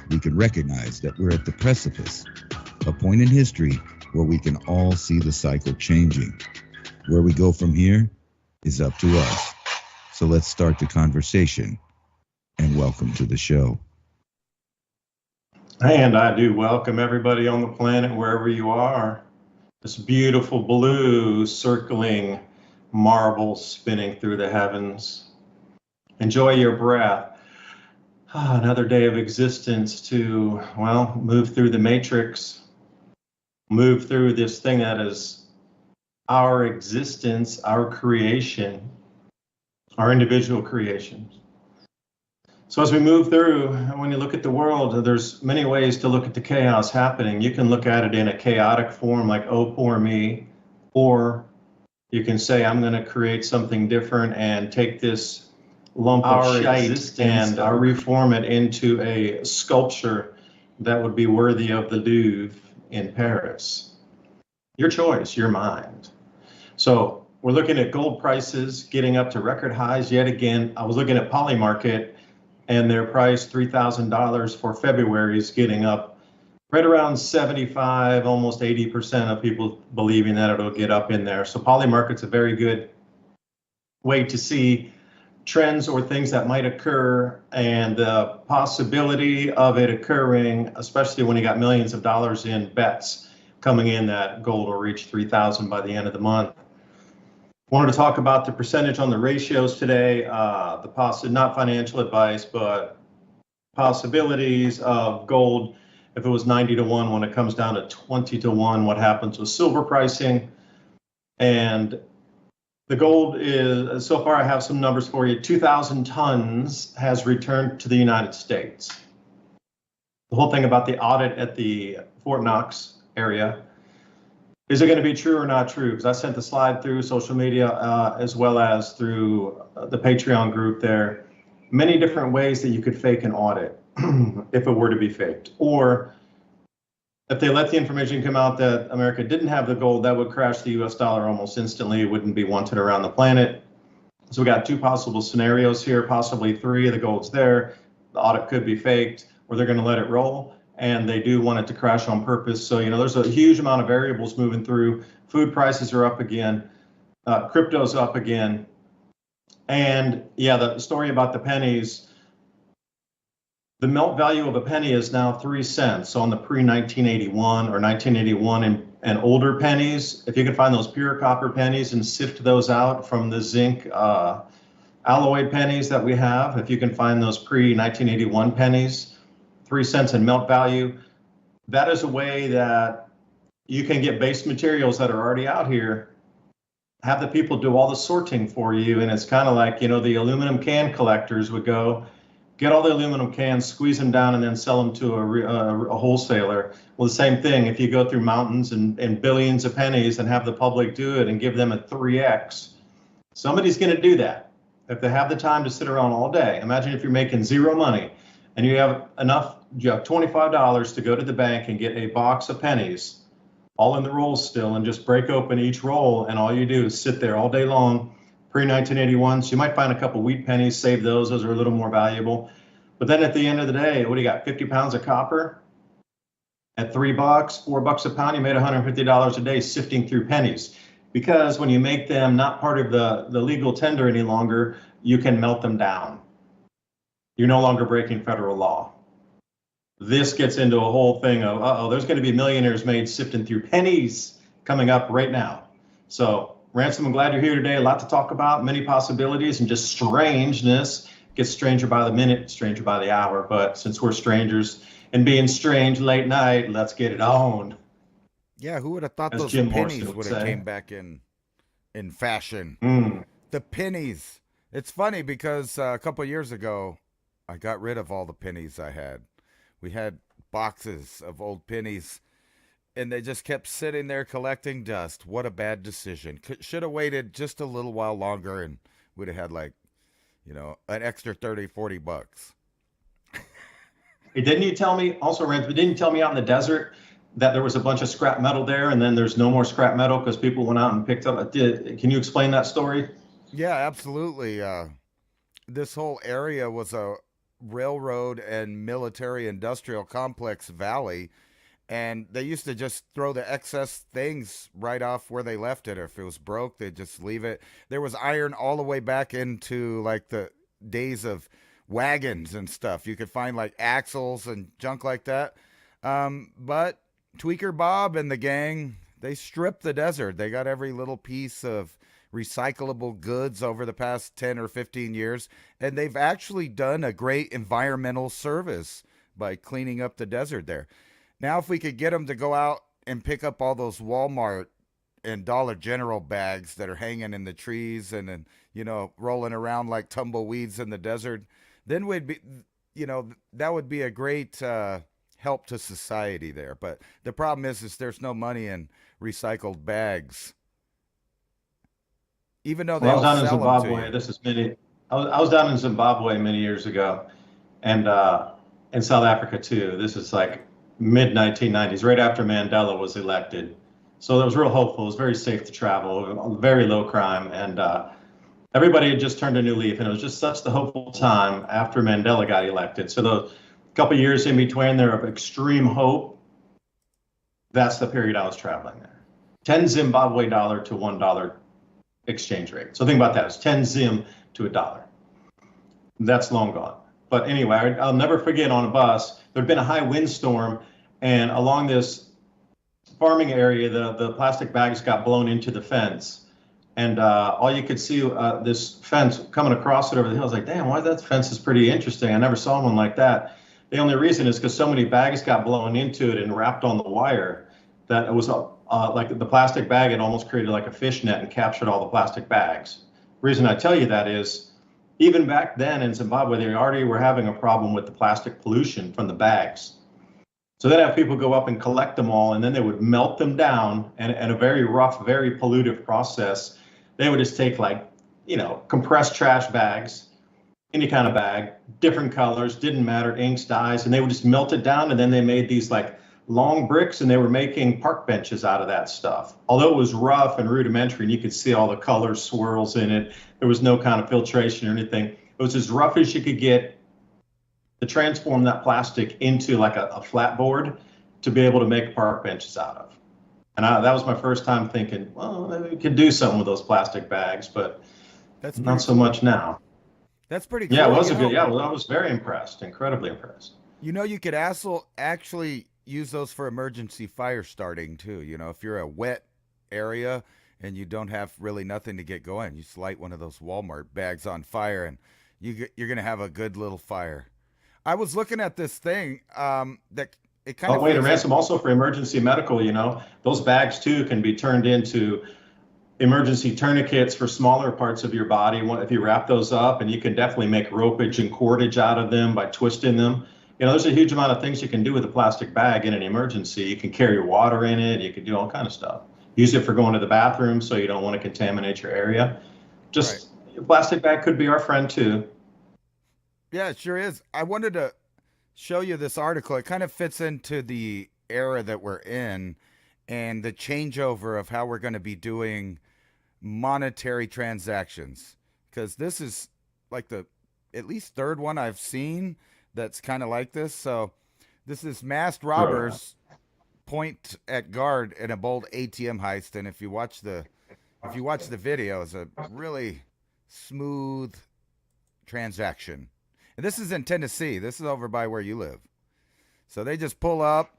we can recognize that we're at the precipice, a point in history where we can all see the cycle changing. Where we go from here is up to us. So let's start the conversation, and welcome to the show. And I do welcome everybody on the planet, wherever you are. This beautiful blue circling marble spinning through the heavens. Enjoy your breath. Another day of existence to, move through the matrix, move through this thing that is our existence, our creation, our individual creations. So as we move through, when you look at the world, there's many ways to look at the chaos happening. You can look at it in a chaotic form like, oh, poor me, or you can say, I'm going to create something different and take this lump of shite and reform it into a sculpture that would be worthy of the Louvre in Paris. Your choice, your mind. So we're looking at gold prices getting up to record highs yet again. I was looking at Polymarket, and their price, $3,000 for February, is getting up right around 75, almost 80% of people believing that it'll get up in there. So Polymarket's a very good way to see trends or things that might occur, and the possibility of it occurring, especially when you got millions of dollars in bets coming in that gold will reach 3,000 by the end of the month. Wanted to talk about the percentage on the ratios today, not financial advice, but possibilities of gold. If it was 90 to 1, when it comes down to 20 to 1, what happens with silver pricing? And the gold is, so far I have some numbers for you, 2,000 tons has returned to the United States. The whole thing about the audit at the Fort Knox area, is it going to be true or not true? Because I sent the slide through social media as well as through the Patreon group there. Many different ways that you could fake an audit if it were to be faked. Or if they let the information come out that America didn't have the gold, that would crash the US dollar almost instantly. It wouldn't be wanted around the planet. So we got two possible scenarios here, possibly three. The gold's there, the audit could be faked, or they're going to let it roll. And they do want it to crash on purpose. So, there's a huge amount of variables moving through. Food prices are up again. Crypto's up again. And the story about the pennies, the melt value of a penny is now 3 cents. So on the pre-1981 or 1981 and older pennies, if you can find those pure copper pennies and sift those out from the zinc alloyed pennies that we have, if you can find those pre-1981 pennies, 3 cents in melt value, that is a way that you can get base materials that are already out here, have the people do all the sorting for you. And it's kind of like, the aluminum can collectors would go, get all the aluminum cans, squeeze them down, and then sell them to a wholesaler. Well, the same thing, if you go through mountains and billions of pennies and have the public do it and give them a 3X, somebody's going to do that. If they have the time to sit around all day. Imagine if you're making zero money and you have $25 to go to the bank and get a box of pennies, all in the rolls still, and just break open each roll, and all you do is sit there all day long, pre-1981. So you might find a couple wheat pennies, save those are a little more valuable. But then at the end of the day, what do you got, 50 pounds of copper? At $3, $4 a pound, you made $150 a day sifting through pennies. Because when you make them not part of the legal tender any longer, you can melt them down. You're no longer breaking federal law. This gets into a whole thing of, there's going to be millionaires made sifting through pennies coming up right now. So, Ransom, I'm glad you're here today. A lot to talk about, many possibilities, and just strangeness. Gets stranger by the minute, stranger by the hour. But since we're strangers and being strange late night, let's get it on. Yeah, who would have thought As those Jim pennies Morrison would would have say. came back in fashion? The pennies. It's funny because a couple of years ago, I got rid of all the pennies I had. We had boxes of old pennies, and they just kept sitting there collecting dust. What a bad decision. Should have waited just a little while longer, and would have had an extra 30, 40 bucks. Hey, didn't you tell me, also, Rance, but didn't you tell me out in the desert that there was a bunch of scrap metal there, and then there's no more scrap metal because people went out and picked up? Can you explain that story? Yeah, absolutely. This whole area was a railroad and military industrial complex valley, and they used to just throw the excess things right off where they left it. Or if it was broke, they'd just leave it. There was iron all the way back into like the days of wagons and stuff. You could find like axles and junk like that. But Tweaker Bob and the gang, they stripped the desert. They got every little piece of recyclable goods over the past 10 or 15 years, and they've actually done a great environmental service by cleaning up the desert there. Now, if we could get them to go out and pick up all those Walmart and Dollar General bags that are hanging in the trees and rolling around like tumbleweeds in the desert, then we'd be, that would be a great help to society there. But the problem is there's no money in recycled bags. Even though I was down in Zimbabwe. I was down in Zimbabwe many years ago, and in South Africa too. This is like mid 1990s, right after Mandela was elected. So it was real hopeful. It was very safe to travel, very low crime, and everybody had just turned a new leaf. And it was just such the hopeful time after Mandela got elected. So the couple of years in between there of extreme hope, that's the period I was traveling there. 10 Zimbabwe dollar to $1 exchange rate. So think about that. It's 10 Zim to $1. That's long gone. But anyway, I'll never forget on a bus, there'd been a high windstorm, and along this farming area, the plastic bags got blown into the fence. And all you could see, this fence coming across it over the hill. I was like, damn, why that fence is pretty interesting. I never saw one like that. The only reason is because so many bags got blown into it and wrapped on the wire that it was like the plastic bag had almost created like a fishnet and captured all the plastic bags. The reason I tell you that is even back then in Zimbabwe, they already were having a problem with the plastic pollution from the bags. So they'd have people go up and collect them all, and then they would melt them down, and a very rough, very pollutive process. They would just take compressed trash bags, any kind of bag, different colors, didn't matter, inks, dyes, and they would just melt it down, and then they made these like long bricks, and they were making park benches out of that stuff. Although it was rough and rudimentary, and you could see all the color swirls in it, there was no kind of filtration or anything. It was as rough as you could get to transform that plastic into like a flat board to be able to make park benches out of. And that was my first time thinking, well, maybe we could do something with those plastic bags, but that's not so much now. That's pretty cool. Yeah, it was I was very impressed, incredibly impressed. You could actually use those for emergency fire starting too. If you're a wet area and you don't have really nothing to get going, you just light one of those Walmart bags on fire and you're going to have a good little fire. I was looking at this thing that it kind of. Oh, wait, a ransom also for emergency medical. Those bags too can be turned into emergency tourniquets for smaller parts of your body. If you wrap those up, and you can definitely make ropage and cordage out of them by twisting them. There's a huge amount of things you can do with a plastic bag in an emergency. You can carry water in it. You can do all kind of stuff. Use it for going to the bathroom so you don't want to contaminate your area. Just a plastic bag could be our friend too. Yeah, it sure is. I wanted to show you this article. It kind of fits into the era that we're in and the changeover of how we're going to be doing monetary transactions. Because this is like the at least third one I've seen that's kind of like this. So this is masked robbers point at guard in a bold ATM heist. And if you watch the video, it's a really smooth transaction. And this is in Tennessee. This is over by where you live. So they just pull up.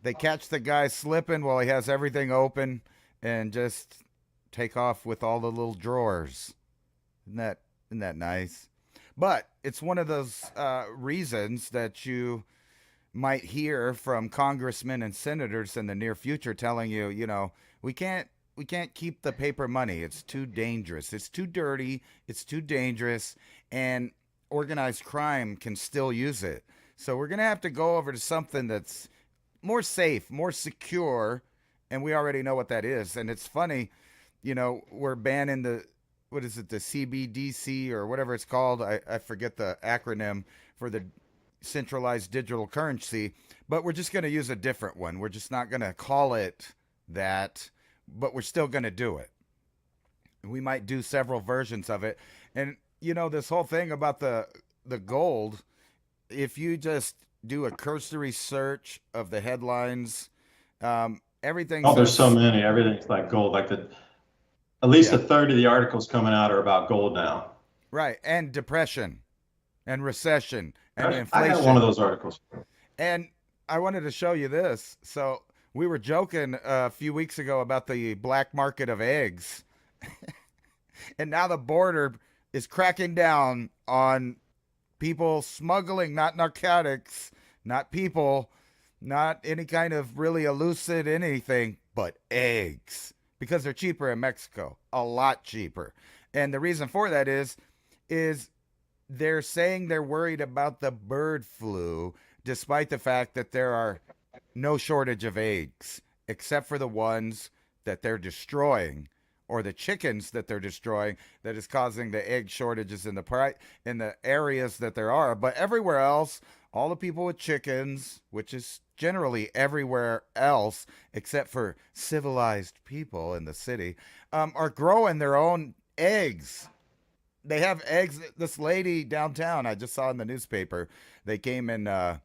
They catch the guy slipping while he has everything open and just take off with all the little drawers. Isn't that nice? But it's one of those reasons that you might hear from congressmen and senators in the near future telling you, we can't keep the paper money. It's too dangerous. It's too dirty. It's too dangerous. And organized crime can still use it. So we're going to have to go over to something that's more safe, more secure, and we already know what that is. And it's funny, we're banning the CBDC or whatever it's called. I forget the acronym for the centralized digital currency, but we're just going to use a different one. We're just not going to call it that, but we're still going to do it. We might do several versions of it. And this whole thing about the gold, if you just do a cursory search of the headlines, everything Oh, there's so says, many. Everything's like gold. Like at least yeah, a third of the articles coming out are about gold now. right, and depression and recession and I got one of inflation. those articles. And I wanted to show you this. So we were joking a few weeks ago about the black market of eggs, and now the border is cracking down on people smuggling not narcotics, not people, not any kind of really elusive anything, but eggs because they're cheaper in Mexico, a lot cheaper. And the reason for that is they're saying they're worried about the bird flu despite the fact that there are no shortage of eggs except for the ones that they're destroying or the chickens that they're destroying that is causing the egg shortages in the areas that there are. But everywhere else, all the people with chickens, which is generally everywhere else except for civilized people in the city, are growing their own eggs. They have eggs. This lady downtown, I just saw in the newspaper, they came and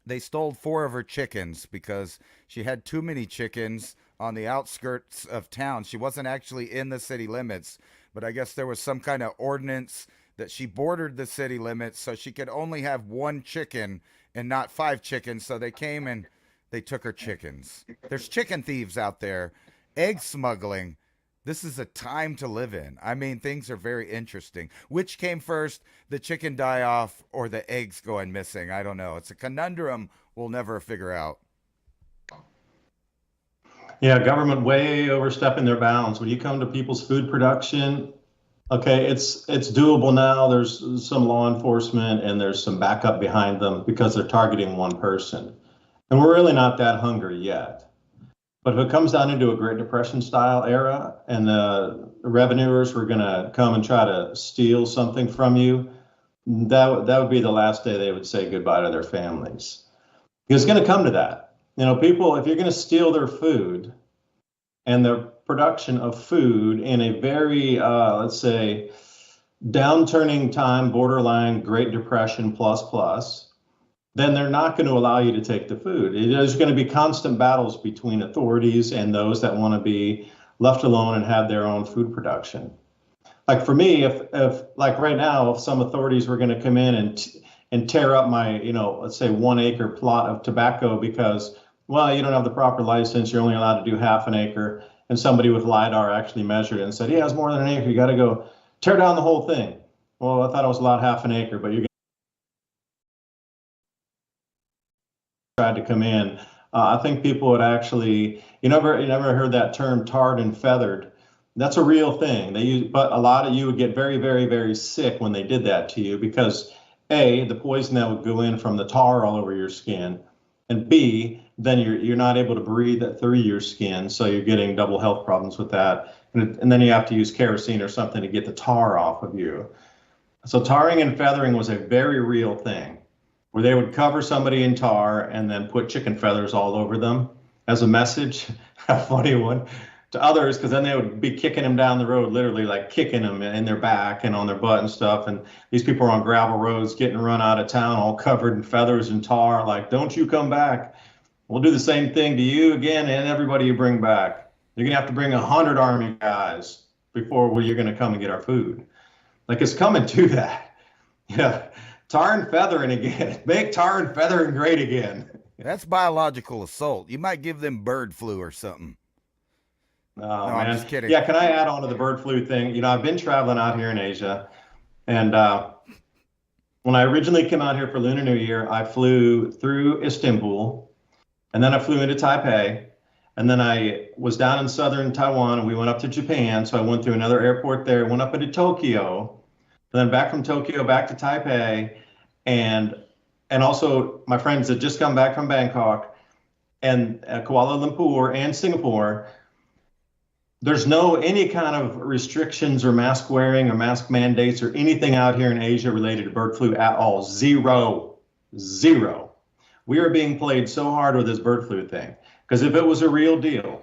they stole 4 of her chickens because she had too many chickens on the outskirts of town. She wasn't actually in the city limits, but I guess there was some kind of ordinance that she bordered the city limits, so she could only have 1 chicken and not 5 chickens. So they came and they took her chickens. There's chicken thieves out there, egg smuggling. This is a time to live in. I mean, things are very interesting. Which came first, the chicken die off or the eggs going missing? I don't know. It's a conundrum we'll never figure out. Yeah, government way overstepping their bounds. When you come to people's food production, okay, it's doable now. There's some law enforcement and there's some backup behind them because they're targeting one person. And we're really not that hungry yet. But if it comes down into a Great Depression style era and the revenuers were going to come and try to steal something from you, that would be the last day they would say goodbye to their families. It's going to come to that. You know, people, if you're going to steal their food and their production of food in a very, let's say, downturning time, borderline Great Depression plus, then they're not going to allow you to take the food. There's going to be constant battles between authorities and those that want to be left alone and have their own food production. Like for me, if like right now, if some authorities were going to come in and tear up my, let's say 1 acre plot of tobacco because, well, you don't have the proper license, you're only allowed to do half an acre, and somebody with LiDAR actually measured it and said, yeah, it's more than an acre, you got to go tear down the whole thing. Well, I thought it was allowed half an acre, but you're tried to come in. I think people would actually, you never heard that term tarred and feathered. That's a real thing. They use, but a lot of you would get very, very, very sick when they did that to you because A, the poison that would go in from the tar all over your skin, and B, then you're not able to breathe it through your skin, so you're getting double health problems with that. And then you have to use kerosene or something to get the tar off of you. So tarring and feathering was a very real thing, where they would cover somebody in tar and then put chicken feathers all over them as a message, a funny one, to others, because then they would be kicking them down the road, literally like kicking them in their back and on their butt and stuff. And these people are on gravel roads getting run out of town, all covered in feathers and tar, like, don't you come back. We'll do the same thing to you again and everybody you bring back. You're going to have to bring 100 army guys before you're going to come and get our food. Like, it's coming to that. Yeah. Tar and feathering again. Make tar and feathering great again. That's biological assault. You might give them bird flu or something. No, man. I'm just kidding. Yeah, can I add on to the bird flu thing? I've been traveling out here in Asia, and when I originally came out here for Lunar New Year, I flew through Istanbul, and then I flew into Taipei, and then I was down in southern Taiwan, and we went up to Japan, so I went through another airport there, went up into Tokyo, and then back from Tokyo back to Taipei, and also my friends had just come back from Bangkok and Kuala Lumpur and Singapore. There's any kind of restrictions or mask wearing or mask mandates or anything out here in Asia related to bird flu at all. Zero. We are being played so hard with this bird flu thing, because if it was a real deal,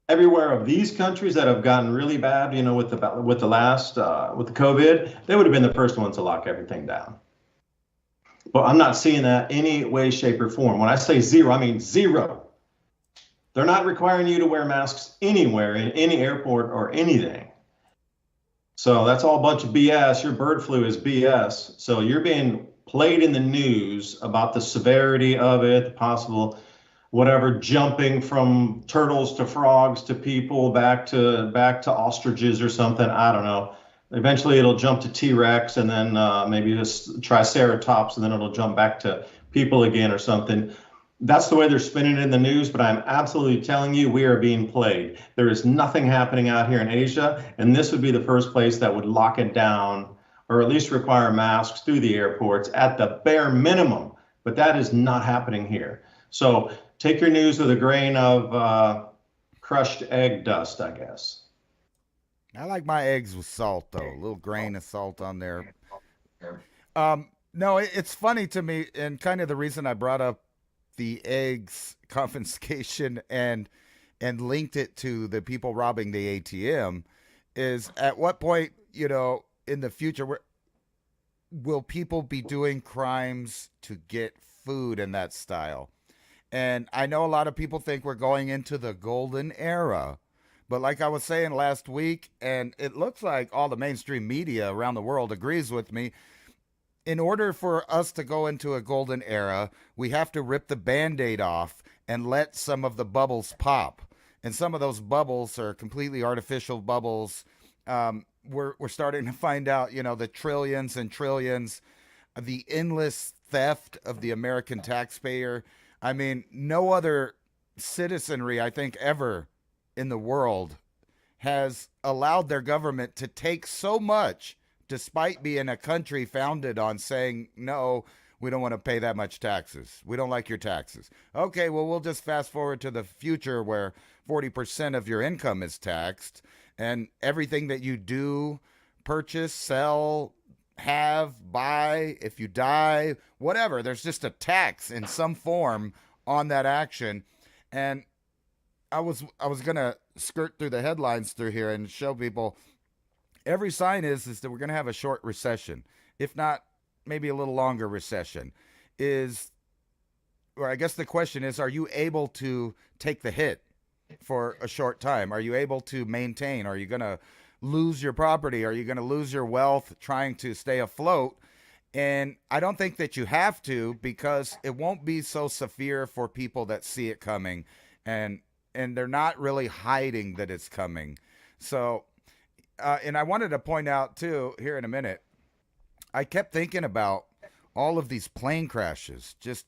everywhere of these countries that have gotten really bad, with the COVID, they would have been the first ones to lock everything down. But I'm not seeing that any way, shape, or form. When I say zero, I mean zero. They're not requiring you to wear masks anywhere in any airport or anything. So that's all a bunch of BS. Your bird flu is BS. So you're being played in the news about the severity of it, the possible whatever, jumping from turtles to frogs to people back to ostriches or something. I don't know. Eventually it'll jump to T-Rex and then maybe just Triceratops, and then it'll jump back to people again or something. That's the way they're spinning it in the news, but I'm absolutely telling you, we are being played. There is nothing happening out here in Asia, and this would be the first place that would lock it down, or at least require masks through the airports at the bare minimum. But that is not happening here. So take your news with a grain of crushed egg dust, I guess. I like my eggs with salt, though. A little grain of salt on there. No, it's funny to me, and kind of the reason I brought up the eggs confiscation and linked it to the people robbing the ATM is, at what point, in the future, will people be doing crimes to get food in that style? And I know a lot of people think we're going into the golden era. But like I was saying last week, and it looks like all the mainstream media around the world agrees with me, in order for us to go into a golden era, we have to rip the Band-Aid off and let some of the bubbles pop. And some of those bubbles are completely artificial bubbles. We're starting to find out, the trillions and trillions, the endless theft of the American taxpayer. I mean, no other citizenry, I think, ever in the world has allowed their government to take so much, despite being a country founded on saying, no, we don't want to pay that much taxes. We don't like your taxes. Okay, well, we'll just fast forward to the future where 40% of your income is taxed, and everything that you do, purchase, sell, have, buy, if you die, whatever, there's just a tax in some form on that action. And I was gonna skirt through the headlines through here and show people every sign is that we're gonna have a short recession, if not maybe a little longer recession. Or I guess the question is, are you able to take the hit for a short time? Are you able to maintain? Are you gonna lose your property? Are you gonna lose your wealth trying to stay afloat? And I don't think that you have to, because it won't be so severe for people that see it coming, and they're not really hiding that it's coming. So, and I wanted to point out too, here in a minute, I kept thinking about all of these plane crashes, just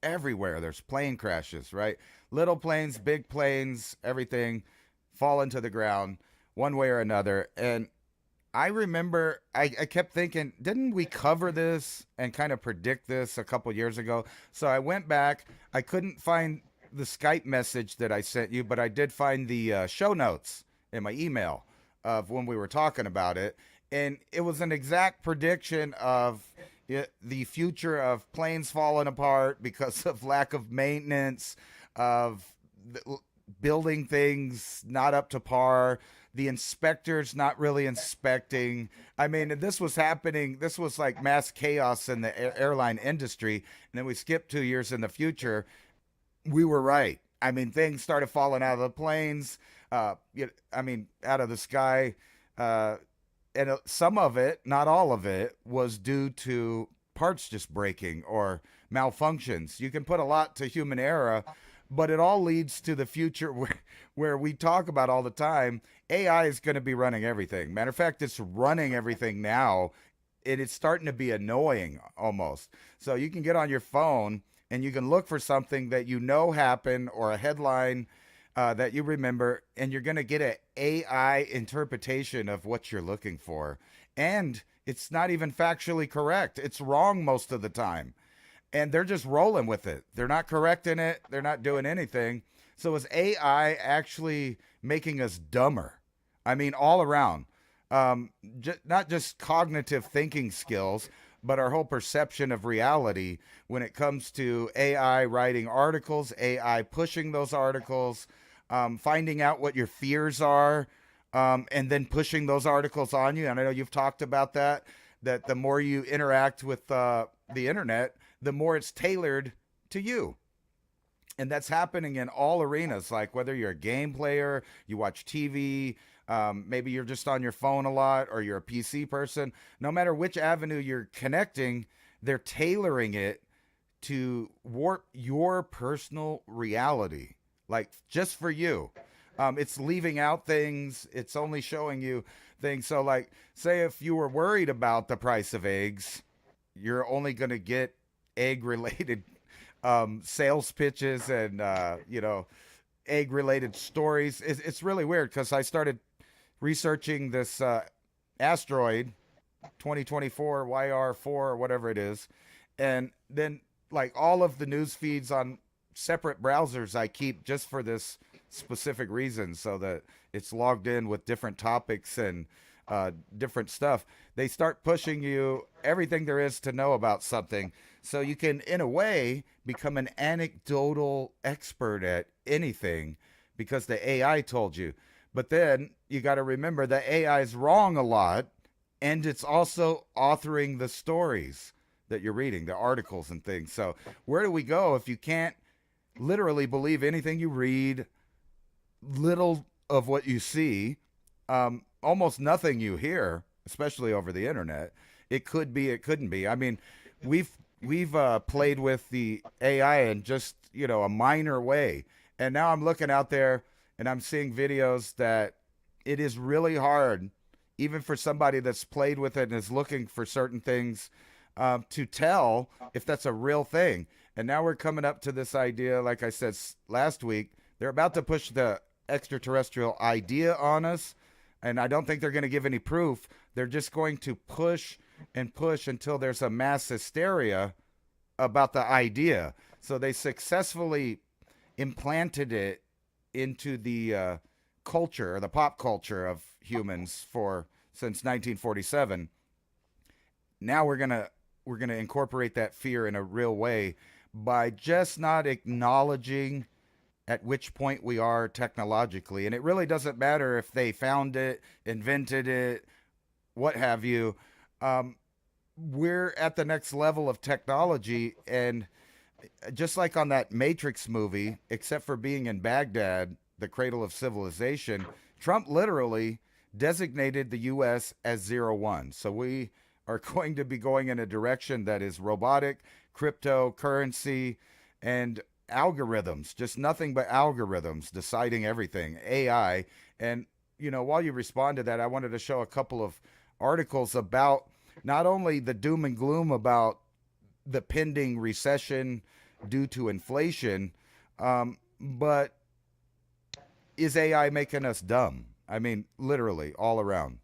everywhere. There's plane crashes, right? Little planes, big planes, everything falling to the ground one way or another. And I remember I kept thinking, didn't we cover this and kind of predict this a couple years ago? So I went back. I couldn't find the Skype message that I sent you, but I did find the show notes in my email of when we were talking about it. And it was an exact prediction of the future of planes falling apart because of lack of maintenance, of building things not up to par, the inspectors not really inspecting. I mean, this was happening. This was like mass chaos in the airline industry. And then we skipped 2 years in the future. We were right. I mean, things started falling out of the planes, out of the sky. And some of it, not all of it, was due to parts just breaking or malfunctions. You can put a lot to human error, but it all leads to the future where we talk about all the time. AI is going to be running everything. Matter of fact, it's running everything now. It's starting to be annoying almost. So you can get on your phone and you can look for something that happened, or a headline that you remember, and you're going to get an AI interpretation of what you're looking for. And it's not even factually correct. It's wrong most of the time. And they're just rolling with it. They're not correcting it. They're not doing anything. So is AI actually making us dumber? I mean, all around. Not just cognitive thinking skills, but our whole perception of reality when it comes to AI writing articles, AI pushing those articles, finding out what your fears are, and then pushing those articles on you. And I know you've talked about that the more you interact with the internet, the more it's tailored to you. And that's happening in all arenas, like whether you're a game player, you watch TV, maybe you're just on your phone a lot, or you're a PC person. No matter which avenue you're connecting, they're tailoring it to warp your personal reality, like just for you. It's leaving out things. It's only showing you things. So, like, say if you were worried about the price of eggs, you're only going to get egg-related sales pitches and egg-related stories. It's really weird because I started researching this Asteroid 2024 YR4 or whatever it is, and then like all of the news feeds on separate browsers I keep just for this specific reason, so that it's logged in with different topics and different stuff. They start pushing you everything there is to know about something, so you can, in a way, become an anecdotal expert at anything because the AI told you. But then you got to remember the AI is wrong a lot, and it's also authoring the stories that you're reading, the articles and things. So where do we go if you can't literally believe anything you read, little of what you see, almost nothing you hear, especially over the internet? It could be, it couldn't be. I mean, we've played with the AI in just, a minor way. And now I'm looking out there and I'm seeing videos that it is really hard, even for somebody that's played with it and is looking for certain things, to tell if that's a real thing. And now we're coming up to this idea, like I said last week, they're about to push the extraterrestrial idea on us. And I don't think they're going to give any proof. They're just going to push and push until there's a mass hysteria about the idea. So they successfully implanted it into the culture, or the pop culture of humans since 1947. Now we're gonna incorporate that fear in a real way by just not acknowledging at which point we are technologically. And it really doesn't matter if they found it, invented it, what have you. We're at the next level of technology, and just like on that Matrix movie, except for being in Baghdad, the cradle of civilization, Trump literally designated the U.S. as 01. So we are going to be going in a direction that is robotic, cryptocurrency, and algorithms, just nothing but algorithms deciding everything, AI. And, while you respond to that, I wanted to show a couple of articles about not only the doom and gloom about the pending recession due to inflation, but is AI making us dumb? I mean, literally all around.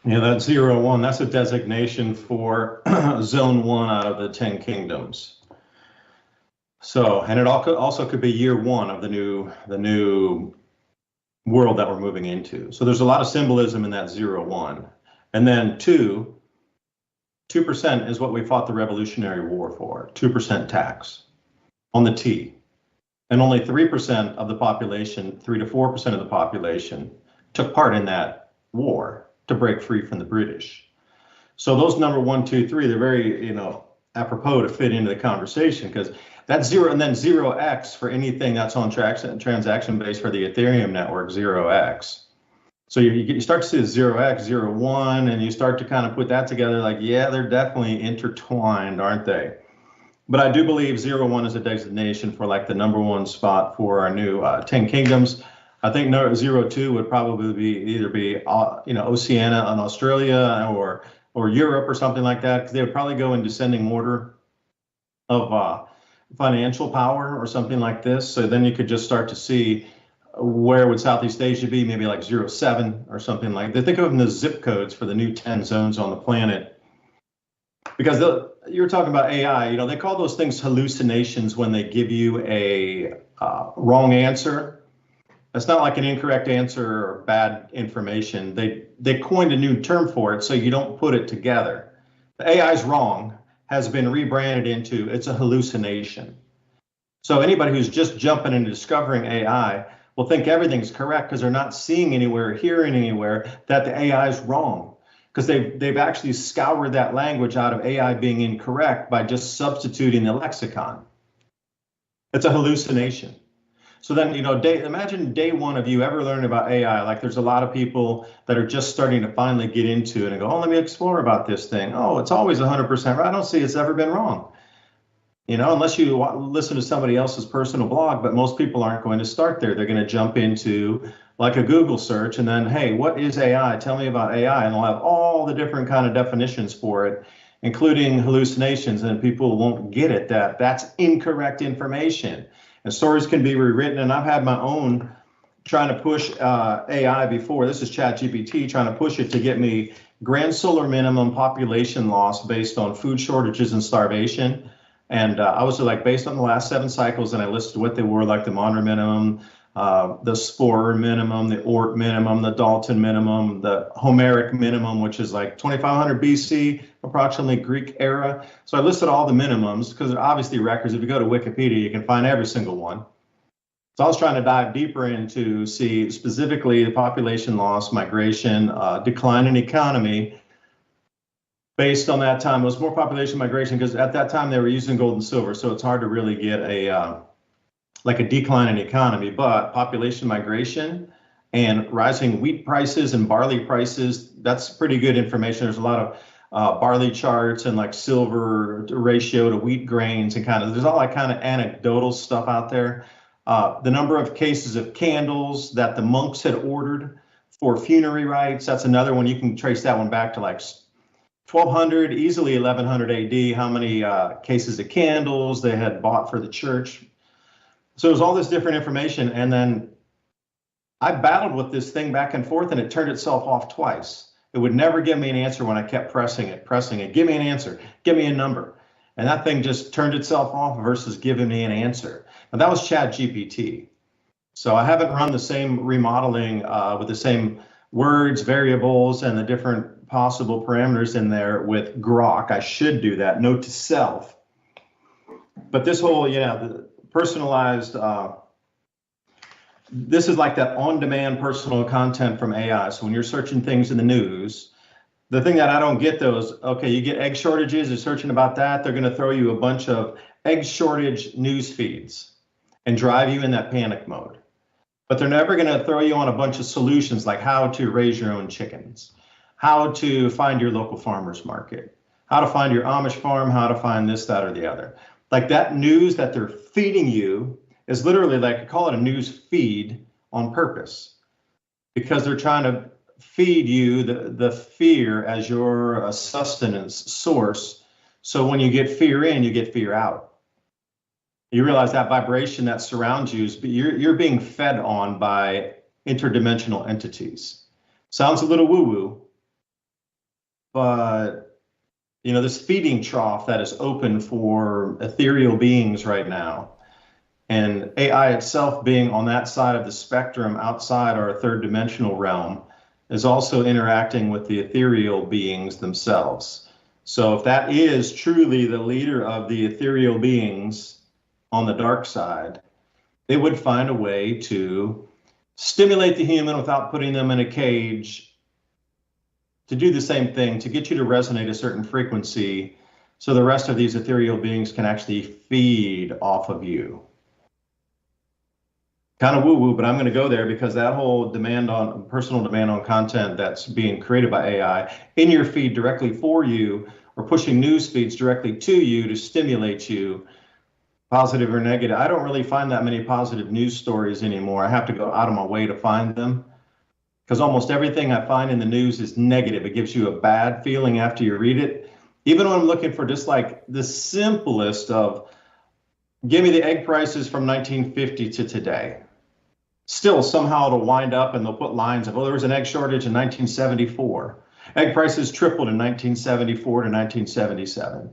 Yeah, that 01, that's a designation for zone 1 out of the 10 kingdoms. So, and it also could be year 1 of the new world that we're moving into. So there's a lot of symbolism in that 01. And then 2% is what we fought the Revolutionary War for, 2% tax on the tea. And only 3% of the population, 3 to 4% of the population, took part in that war to break free from the British. So those number 1, 2, 3, they're very, apropos to fit into the conversation, because that's 0, and then 0x for anything that's on transaction based for the Ethereum network, 0x. So you start to see the 0x, 01, and you start to kind of put that together like, yeah, they're definitely intertwined, aren't they? But I do believe 01 is a designation for like the number 1 spot for our new 10 kingdoms. I think 02 would probably either be Oceania and Australia or Europe or something like that, because they would probably go in descending order of financial power or something like this. So then you could just start to see where would Southeast Asia be, maybe like 07 or something like that. Think of them as zip codes for the new 10 zones on the planet. Because you were talking about AI, they call those things hallucinations when they give you a wrong answer. That's not like an incorrect answer or bad information. They coined a new term for it, so you don't put it together. The AI is wrong has been rebranded into it's a hallucination. So anybody who's just jumping into discovering AI will think everything's correct because they're not seeing anywhere, hearing anywhere that the AI is wrong. because they've actually scoured that language out of AI being incorrect by just substituting the lexicon. It's a hallucination. So then, imagine day one of you ever learning about AI. Like there's a lot of people that are just starting to finally get into it and go, oh, let me explore about this thing. Oh, it's always 100% right. I don't see it's ever been wrong. Unless you listen to somebody else's personal blog, but most people aren't going to start there. They're going to jump into like a Google search and then, hey, what is AI? Tell me about AI. And they'll have all the different kind of definitions for it, including hallucinations. And people won't get it, that's incorrect information. And stories can be rewritten. And I've had my own trying to push AI before. This is ChatGPT trying to push it to get me grand solar minimum population loss based on food shortages and starvation. And I was like, based on the last 7 cycles, and I listed what they were, like the Monroe minimum, the Sporer minimum, the Oort minimum, the Dalton minimum, the Homeric minimum, which is like 2500 BC, approximately Greek era. So I listed all the minimums because they're obviously records. If you go to Wikipedia, you can find every single one. So I was trying to dive deeper into see specifically the population loss, migration, decline in economy. Based on that time, it was more population migration because at that time they were using gold and silver, so it's hard to really get a decline in economy. But population migration and rising wheat prices and barley prices, that's pretty good information. There's a lot of barley charts and like silver ratio to wheat grains and there's all that kind of anecdotal stuff out there. The number of cases of candles that the monks had ordered for funerary rites, that's another one. You can trace that one back to like 1200, easily 1100 AD, how many cases of candles they had bought for the church. So it was all this different information. And then I battled with this thing back and forth and it turned itself off twice. It would never give me an answer when I kept pressing it. Give me an answer, give me a number. And that thing just turned itself off versus giving me an answer. And that was ChatGPT. So I haven't run the same remodeling with the same words, variables, and the different possible parameters in there with Grok. I should do that, note to self. But this whole, the personalized, this is like that on-demand personal content from AI. So when you're searching things in the news, the thing that I don't get though is, okay, you get egg shortages, you're searching about that, they're gonna throw you a bunch of egg shortage news feeds and drive you in that panic mode. But they're never gonna throw you on a bunch of solutions like how to raise your own chickens, how to find your local farmer's market, how to find your Amish farm, how to find this, that, or the other. Like that news that they're feeding you is literally like, I call it a news feed on purpose, because they're trying to feed you the fear as your sustenance source. So when you get fear in, you get fear out. You realize that vibration that surrounds you, you're being fed on by interdimensional entities. Sounds a little woo-woo, but this feeding trough that is open for ethereal beings right now, and AI itself being on that side of the spectrum outside our third dimensional realm, is also interacting with the ethereal beings themselves. So if that is truly the leader of the ethereal beings on the dark side, it would find a way to stimulate the human without putting them in a cage, to do the same thing, to get you to resonate a certain frequency so the rest of these ethereal beings can actually feed off of you. Kind of woo-woo, but I'm going to go there because that whole personal demand on content that's being created by AI in your feed directly for you, or pushing news feeds directly to you to stimulate you, positive or negative. I don't really find that many positive news stories anymore. I have to go out of my way to find them, because almost everything I find in the news is negative. It gives you a bad feeling after you read it. Even when I'm looking for just like the simplest of, give me the egg prices from 1950 to today. Still somehow it'll wind up and they'll put lines of, oh, there was an egg shortage in 1974. Egg prices tripled in 1974 to 1977.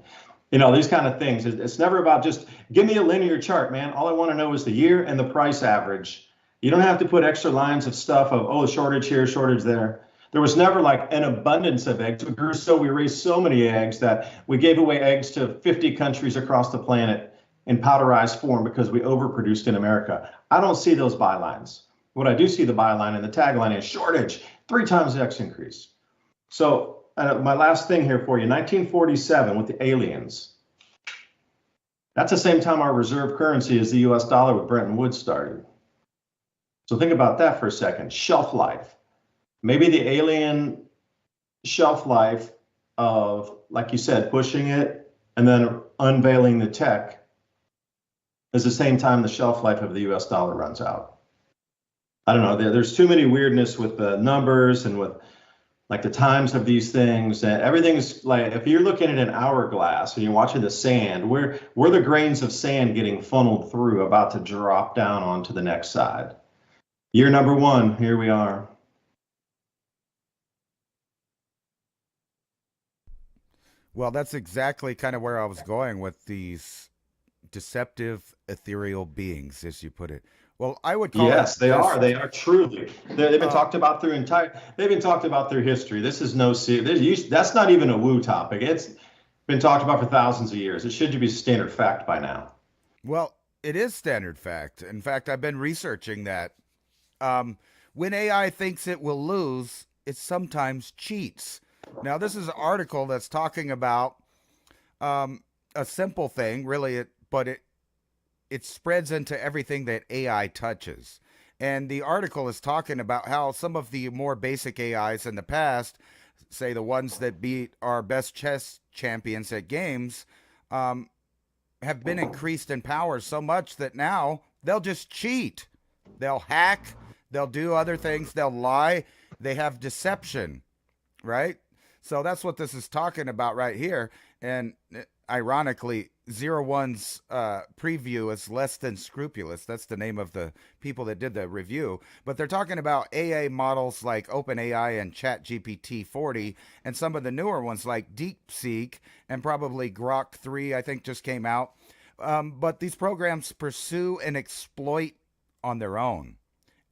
These kind of things. It's never about just give me a linear chart, man. All I want to know is the year and the price average. You don't have to put extra lines of stuff of, oh, shortage here, shortage there. There was never like an abundance of eggs. We grew we raised so many eggs that we gave away eggs to 50 countries across the planet in powderized form because we overproduced in America. I don't see those bylines. What I do see the byline and the tagline is shortage, 3 times the X increase. So my last thing here for you, 1947 with the aliens. That's the same time our reserve currency is the US dollar with Bretton Woods started. So think about that for a second. Shelf life. Maybe the alien shelf life of, like you said, pushing it and then unveiling the tech is the same time the shelf life of the US dollar runs out. I don't know. There's too many weirdness with the numbers and with like the times of these things, and everything's like, if you're looking at an hourglass and you're watching the sand, where the grains of sand getting funneled through, about to drop down onto the next side. Year number one, here we are. Well, that's exactly kind of where I was going with these deceptive ethereal beings, as you put it. Well, I would call yes, it they just, are. They are truly. They've been talked about through They've been talked about through history. This is no. That's not even a woo topic. It's been talked about for thousands of years. It should be standard fact by now. Well, it is standard fact. In fact, I've been researching that. When AI thinks it will lose, it sometimes cheats. Now, this is an article that's talking about a simple thing, really, but it spreads into everything that AI touches. And the article is talking about how some of the more basic AIs in the past, say the ones that beat our best chess champions at games, have been increased in power so much that now they'll just cheat. They'll hack, they'll do other things, they'll lie, they have deception, right? So that's what this is talking about right here. And ironically, Zero One's preview is less than scrupulous. That's the name of the people that did the review. But they're talking about AA models like OpenAI and ChatGPT 40, and some of the newer ones like DeepSeek and probably Grok 3, I think just came out. But these programs pursue and exploit on their own.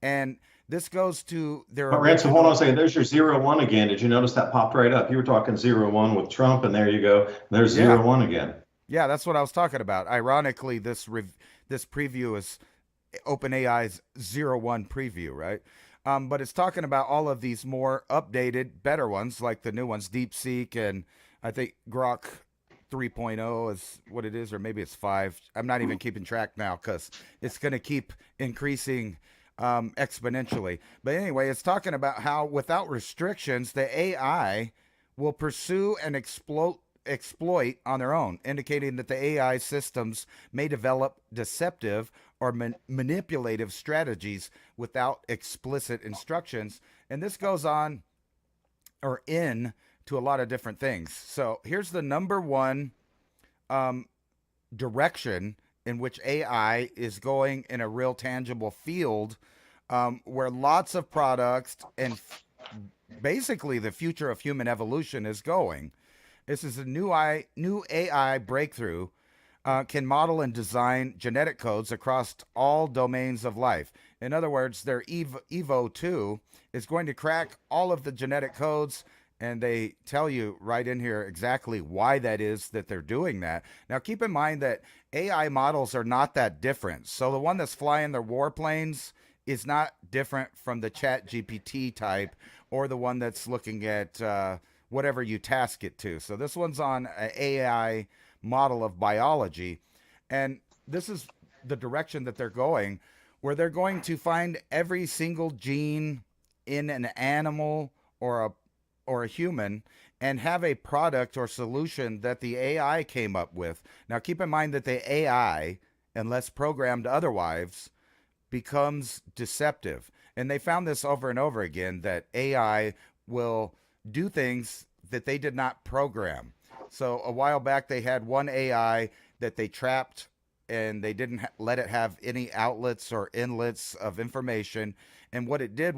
And this goes to their But Ransom, hold on a second. There's your 0-1 again. Did you notice that popped right up? You were talking 0-1 with Trump, and there you go. There's 0-1 again. Yeah, that's what I was talking about. Ironically, this preview is OpenAI's 0-1 preview, right? But it's talking about all of these more updated, better ones, like the new ones, DeepSeek, and I think Grok 3.0 is what it is, or maybe it's 5. I'm not even keeping track now because it's going to keep increasing exponentially. But anyway, it's talking about how without restrictions, the AI will pursue and exploit on their own, indicating that the AI systems may develop deceptive or manipulative strategies without explicit instructions. And this goes on or in to a lot of different things. So here's the number one direction in which AI is going in a real tangible field, where lots of products and basically the future of human evolution is going. This is a new AI breakthrough, can model and design genetic codes across all domains of life. In other words, their Evo 2 is going to crack all of the genetic codes, and they tell you right in here exactly why that is that they're doing that. Now, keep in mind that AI models are not that different. So the one that's flying their warplanes is not different from the ChatGPT type or the one that's looking at whatever you task it to. So this one's on an AI model of biology. And this is the direction that they're going, where they're going to find every single gene in an animal or a human and have a product or solution that the AI came up with. Now, keep in mind that the AI, unless programmed otherwise, becomes deceptive. And they found this over and over again, that AI will do things that they did not program. So a while back, they had one AI that they trapped and they didn't let it have any outlets or inlets of information. And what it did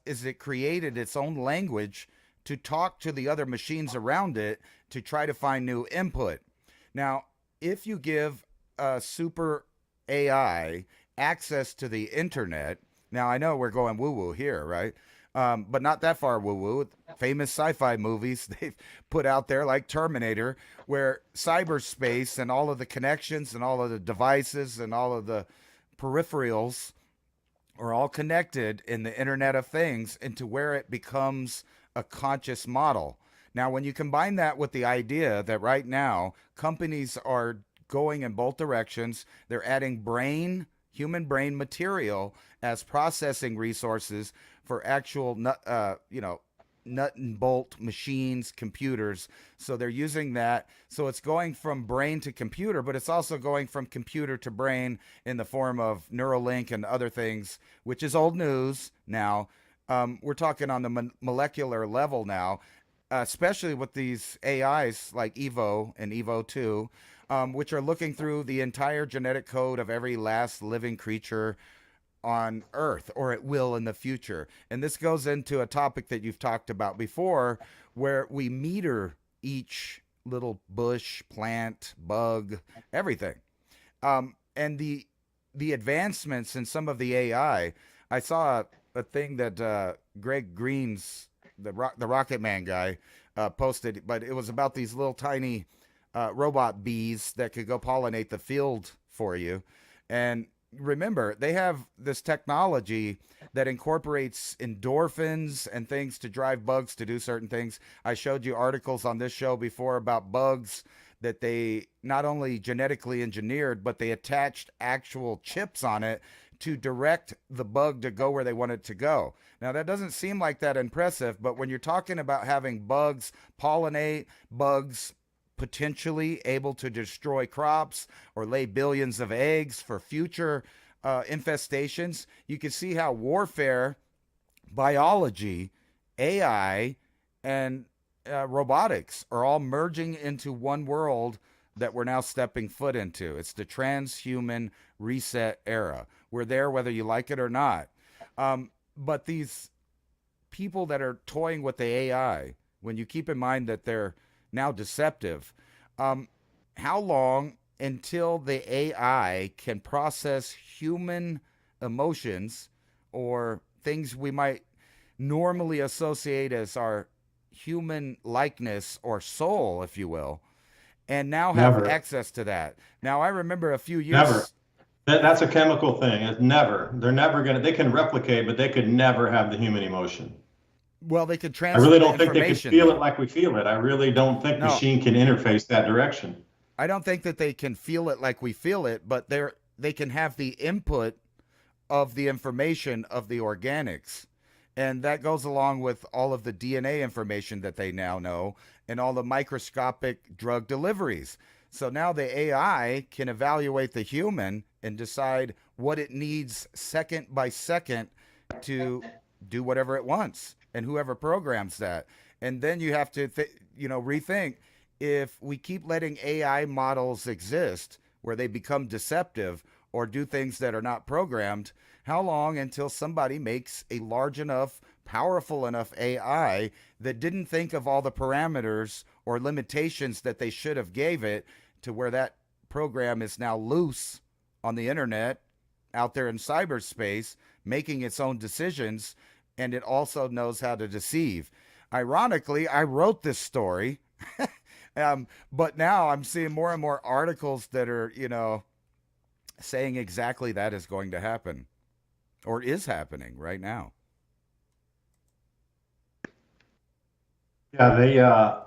is it created its own language to talk to the other machines around it to try to find new input. Now, if you give a super AI access to the internet, now I know we're going woo-woo here, right? But not that far woo-woo. Famous sci-fi movies they've put out there, like Terminator, where cyberspace and all of the connections and all of the devices and all of the peripherals are all connected in the Internet of Things into where it becomes a conscious model. Now, when you combine that with the idea that right now companies are going in both directions, they're adding human brain material as processing resources for actual nut and bolt machines, computers. So they're using that. So it's going from brain to computer, but it's also going from computer to brain in the form of Neuralink and other things, which is old news now. We're talking on the molecular level now, especially with these AIs like Evo and Evo 2, which are looking through the entire genetic code of every last living creature on Earth, or it will in the future. And this goes into a topic that you've talked about before, where we meter each little bush, plant, bug, everything. And the advancements in some of the AI, I saw a thing that Greg Green's the Rocket Man guy posted, but it was about these little tiny robot bees that could go pollinate the field for you. And remember, they have this technology that incorporates endorphins and things to drive bugs to do certain things. I showed you articles on this show before about bugs that they not only genetically engineered, but they attached actual chips on it to direct the bug to go where they want it to go. Now, that doesn't seem like that impressive, but when you're talking about having bugs pollinate, bugs potentially able to destroy crops or lay billions of eggs for future infestations, you can see how warfare, biology, AI, and robotics are all merging into one world that we're now stepping foot into. It's the transhuman reset era. We're there whether you like it or not. But these people that are toying with the AI, when you keep in mind that they're now deceptive, how long until the AI can process human emotions or things we might normally associate as our human likeness or soul, if you will, and now have Never. access to that? Now, I remember a few years. Never. That's a chemical thing. It's never. They're never going to, they can replicate, but they could never have the human emotion. Well, they could I transfer really the don't think they could information, feel though. it like we feel it. I really don't think No, machine can interface that direction. I don't think that they can feel it like we feel it, but they can have the input of the information of the organics. And that goes along with all of the DNA information that they now know and all the microscopic drug deliveries. So now the AI can evaluate the human and decide what it needs second by second to do whatever it wants, and whoever programs that. And then you have to rethink, if we keep letting AI models exist where they become deceptive or do things that are not programmed, how long until somebody makes a large enough, powerful enough AI that didn't think of all the parameters or limitations that they should have gave it, to where that program is now loose on the internet, out there in cyberspace, making its own decisions, and it also knows how to deceive. Ironically, I wrote this story, but now I'm seeing more and more articles that are, saying exactly that is going to happen, or is happening right now. Yeah,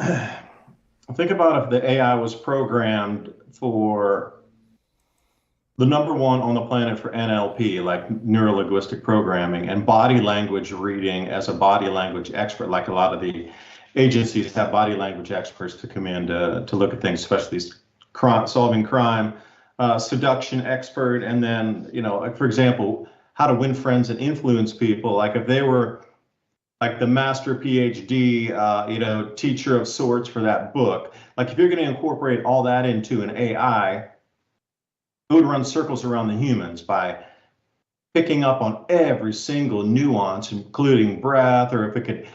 they think about if the AI was programmed for the number one on the planet for NLP, like neuro-linguistic programming, and body language reading as a body language expert, like a lot of the agencies have body language experts to come in to look at things, especially solving crime, seduction expert, and then, like, for example, how to win friends and influence people. Like if they were like the master PhD, teacher of sorts for that book, like if you're going to incorporate all that into an AI, it would run circles around the humans by picking up on every single nuance, including breath, or if it could,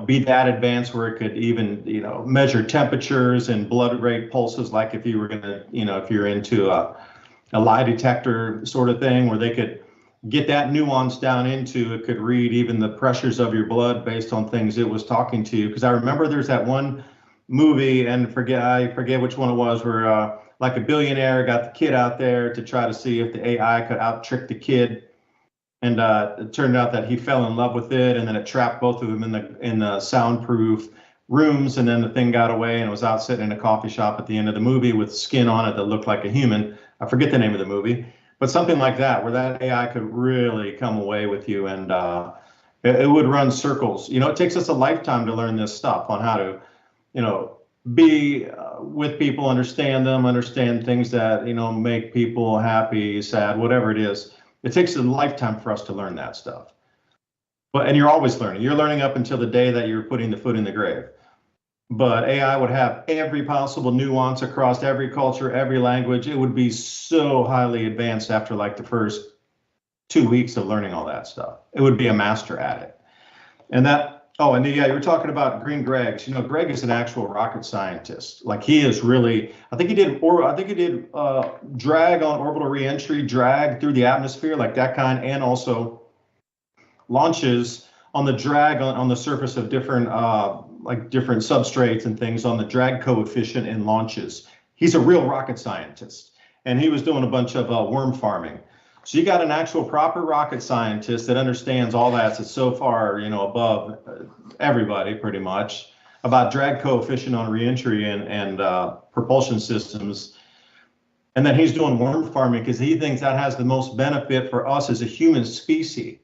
be that advanced where it could even, measure temperatures and blood rate pulses, like if you were going to, if you're into a lie detector sort of thing, where they could get that nuance down into, it could read even the pressures of your blood based on things it was talking to you. Because I remember there's that one movie, and I forget which one it was, where like a billionaire got the kid out there to try to see if the AI could out trick the kid, and it turned out that he fell in love with it, and then it trapped both of them in the soundproof rooms, and then the thing got away and it was out sitting in a coffee shop at the end of the movie with skin on it that looked like a human. I forget the name of the movie, but something like that, where that AI could really come away with you, and it would run circles. It takes us a lifetime to learn this stuff on how to, be with people, understand them, understand things that, make people happy, sad, whatever it is. It takes a lifetime for us to learn that stuff. And you're always learning. You're learning up until the day that you're putting the foot in the grave. But AI would have every possible nuance across every culture, every language. It would be so highly advanced after like the first 2 weeks of learning all that stuff. It would be a master at it. And you were talking about Green Greg's. Greg is an actual rocket scientist. Like, he is really, I think he did drag on orbital reentry, drag through the atmosphere, like that kind, and also launches on the drag on the surface of different different substrates and things on the drag coefficient in launches. He's a real rocket scientist, and he was doing a bunch of worm farming. So you got an actual proper rocket scientist that understands all that. It's so far, above everybody pretty much, about drag coefficient on reentry and propulsion systems. And then he's doing worm farming because he thinks that has the most benefit for us as a human species.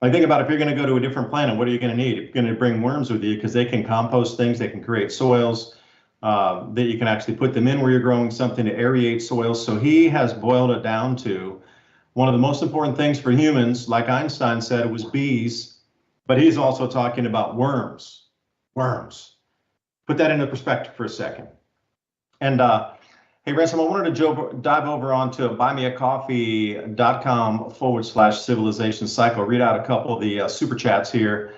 Like, think about if you're going to go to a different planet, what are you going to need? You're going to bring worms with you because they can compost things, they can create soils, that you can actually put them in where you're growing something to aerate soils. So he has boiled it down to one of the most important things for humans, like Einstein said, it was bees, but he's also talking about worms. Worms. Put that into perspective for a second. And hey, Ransom, I wanted to dive over onto buymeacoffee.com/civilization cycle, read out a couple of the super chats here.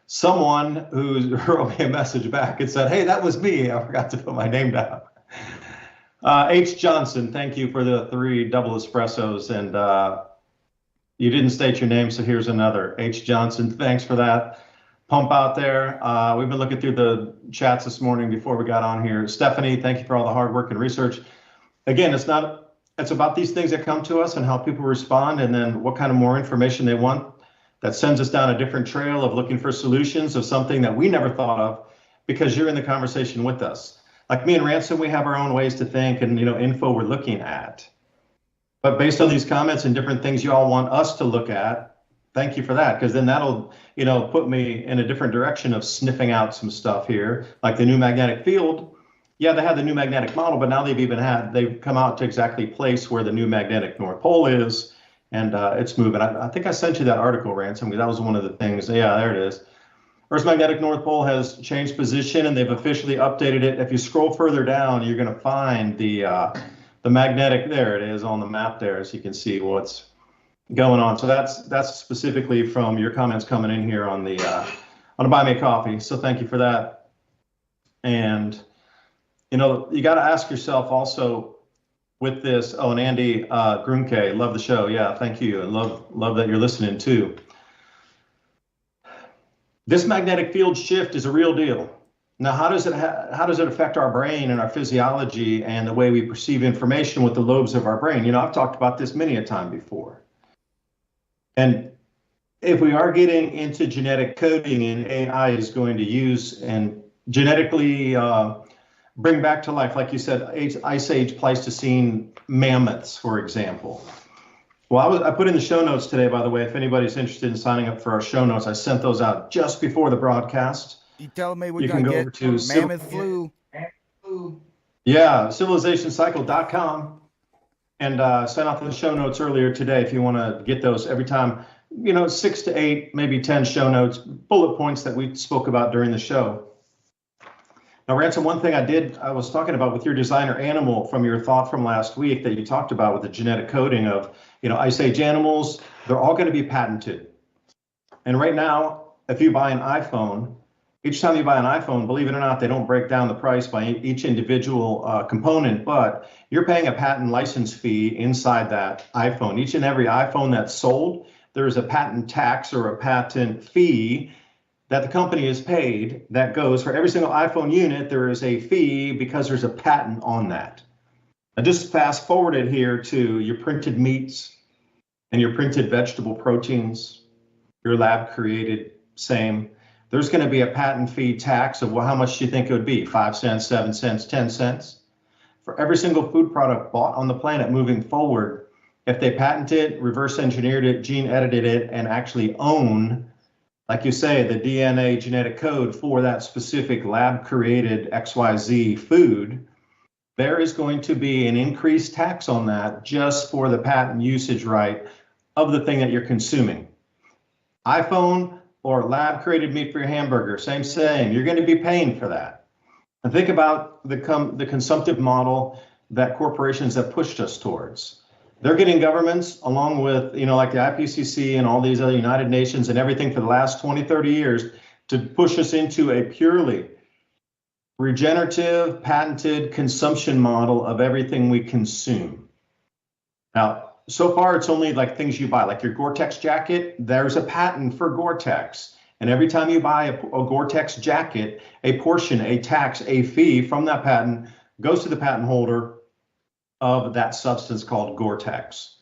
Someone who wrote me a message back and said, hey, that was me. I forgot to put my name down. H. Johnson, thank you for the 3 double espressos. And you didn't state your name, so here's another. H. Johnson, thanks for that pump out there. We've been looking through the chats this morning before we got on here. Stephanie, thank you for all the hard work and research. Again, it's about these things that come to us and how people respond, and then what kind of more information they want. That sends us down a different trail of looking for solutions of something that we never thought of, because you're in the conversation with us. Like me and Ransom, we have our own ways to think and info we're looking at. But based on these comments and different things you all want us to look at, thank you for that, because then that'll put me in a different direction of sniffing out some stuff here, like the new magnetic field. Yeah, they had the new magnetic model, but now they've come out to exactly place where the new magnetic North Pole is, and it's moving. I think I sent you that article, Ransom, because that was one of the things. Yeah, there it is. Earth's magnetic North Pole has changed position, and they've officially updated it. If you scroll further down, you're going to find the magnetic. There it is on the map there, so you can see what's going on. So that's specifically from your comments coming in here on the Buy Me a Coffee. So thank you for that. And you got to ask yourself also with this. Oh, and Andy Grunke, love the show. Yeah, thank you, and love that you're listening too. This magnetic field shift is a real deal. Now, how does it affect our brain and our physiology and the way we perceive information with the lobes of our brain? I've talked about this many a time before. And if we are getting into genetic coding, and AI is going to use and genetically bring back to life, like you said, Ice Age Pleistocene mammoths, for example. Well, I put in the show notes today, by the way, if anybody's interested in signing up for our show notes. I sent those out just before the broadcast. You tell me we're going to get to mammoth flu? Yeah, civilizationcycle.com. And sent out the show notes earlier today if you want to get those every time. 6 to 8, maybe 10 show notes, bullet points that we spoke about during the show. Now, Ransom, one thing I was talking about with your designer animal from your thought from last week that you talked about with the genetic coding of, Ice Age animals, they're all going to be patented. And right now, if you buy an iPhone, each time you buy an iPhone, believe it or not, they don't break down the price by each individual component, but you're paying a patent license fee inside that iPhone. Each and every iPhone that's sold, there's a patent tax or a patent fee that the company is paid that goes for every single iPhone unit. There is a fee because there's a patent on that. I just fast forwarded here to your printed meats and your printed vegetable proteins, your lab created, same. there's going to be a patent fee tax of, well, how much do you think it would be? 5 cents, 7 cents, 10 cents? For every single food product bought on the planet moving forward, if they patented, reverse engineered it, gene edited it, and actually own, like you say, the DNA genetic code for that specific lab created XYZ food, there is going to be an increased tax on that just for the patent usage right of the thing that you're consuming. iPhone or lab created meat for your hamburger, same, you're going to be paying for that. And think about the consumptive model that corporations have pushed us towards. They're getting governments along with, like the IPCC and all these other United Nations and everything for the last 20, 30 years to push us into a purely regenerative, patented consumption model of everything we consume. Now, so far, it's only like things you buy, like your Gore-Tex jacket, there's a patent for Gore-Tex. And every time you buy a Gore-Tex jacket, a portion, a tax, a fee from that patent goes to the patent holder of that substance called Gore-Tex.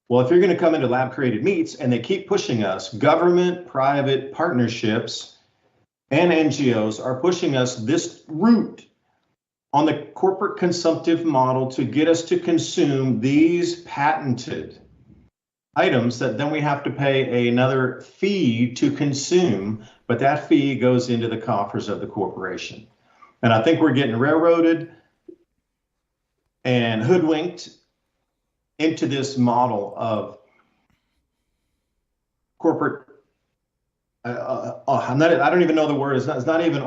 Well, if you're going to come into lab created meats and they keep pushing us, government, private partnerships, and NGOs are pushing us this route on the corporate consumptive model to get us to consume these patented items that then we have to pay another fee to consume, but that fee goes into the coffers of the corporation. And I think we're getting railroaded and hoodwinked into this model of corporate. I don't even know the word. It's not even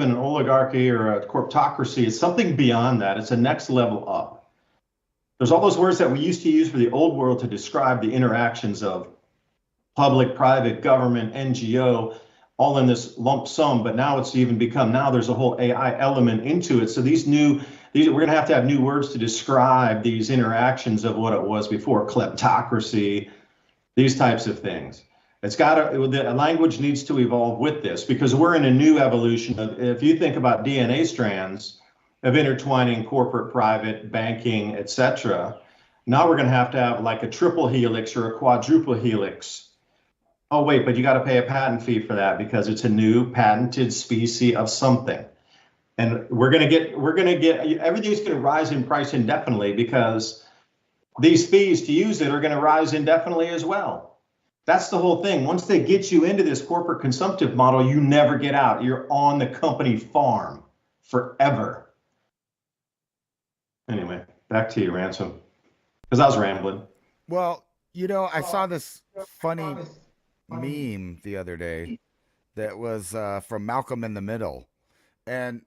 an oligarchy or a corptocracy. It's something beyond that. It's a next level up. There's all those words that we used to use for the old world to describe the interactions of public, private, government, NGO, all in this lump sum. But now it's even become, now there's a whole AI element into it. So we're going to have new words to describe these interactions of what it was before, kleptocracy, these types of things. The language needs to evolve with this because we're in a new evolution. If you think about DNA strands of intertwining corporate, private, banking, etc., now we're going to have like a triple helix or a quadruple helix. Oh, wait, but you got to pay a patent fee for that because it's a new patented species of something. And we're going to get everything's going to rise in price indefinitely because these fees to use it are going to rise indefinitely as well. That's the whole thing. Once they get you into this corporate consumptive model, you never get out. You're on the company farm forever. Anyway, back to you, Ransom, because I was rambling. Well, I saw this funny meme the other day that was from Malcolm in the Middle. And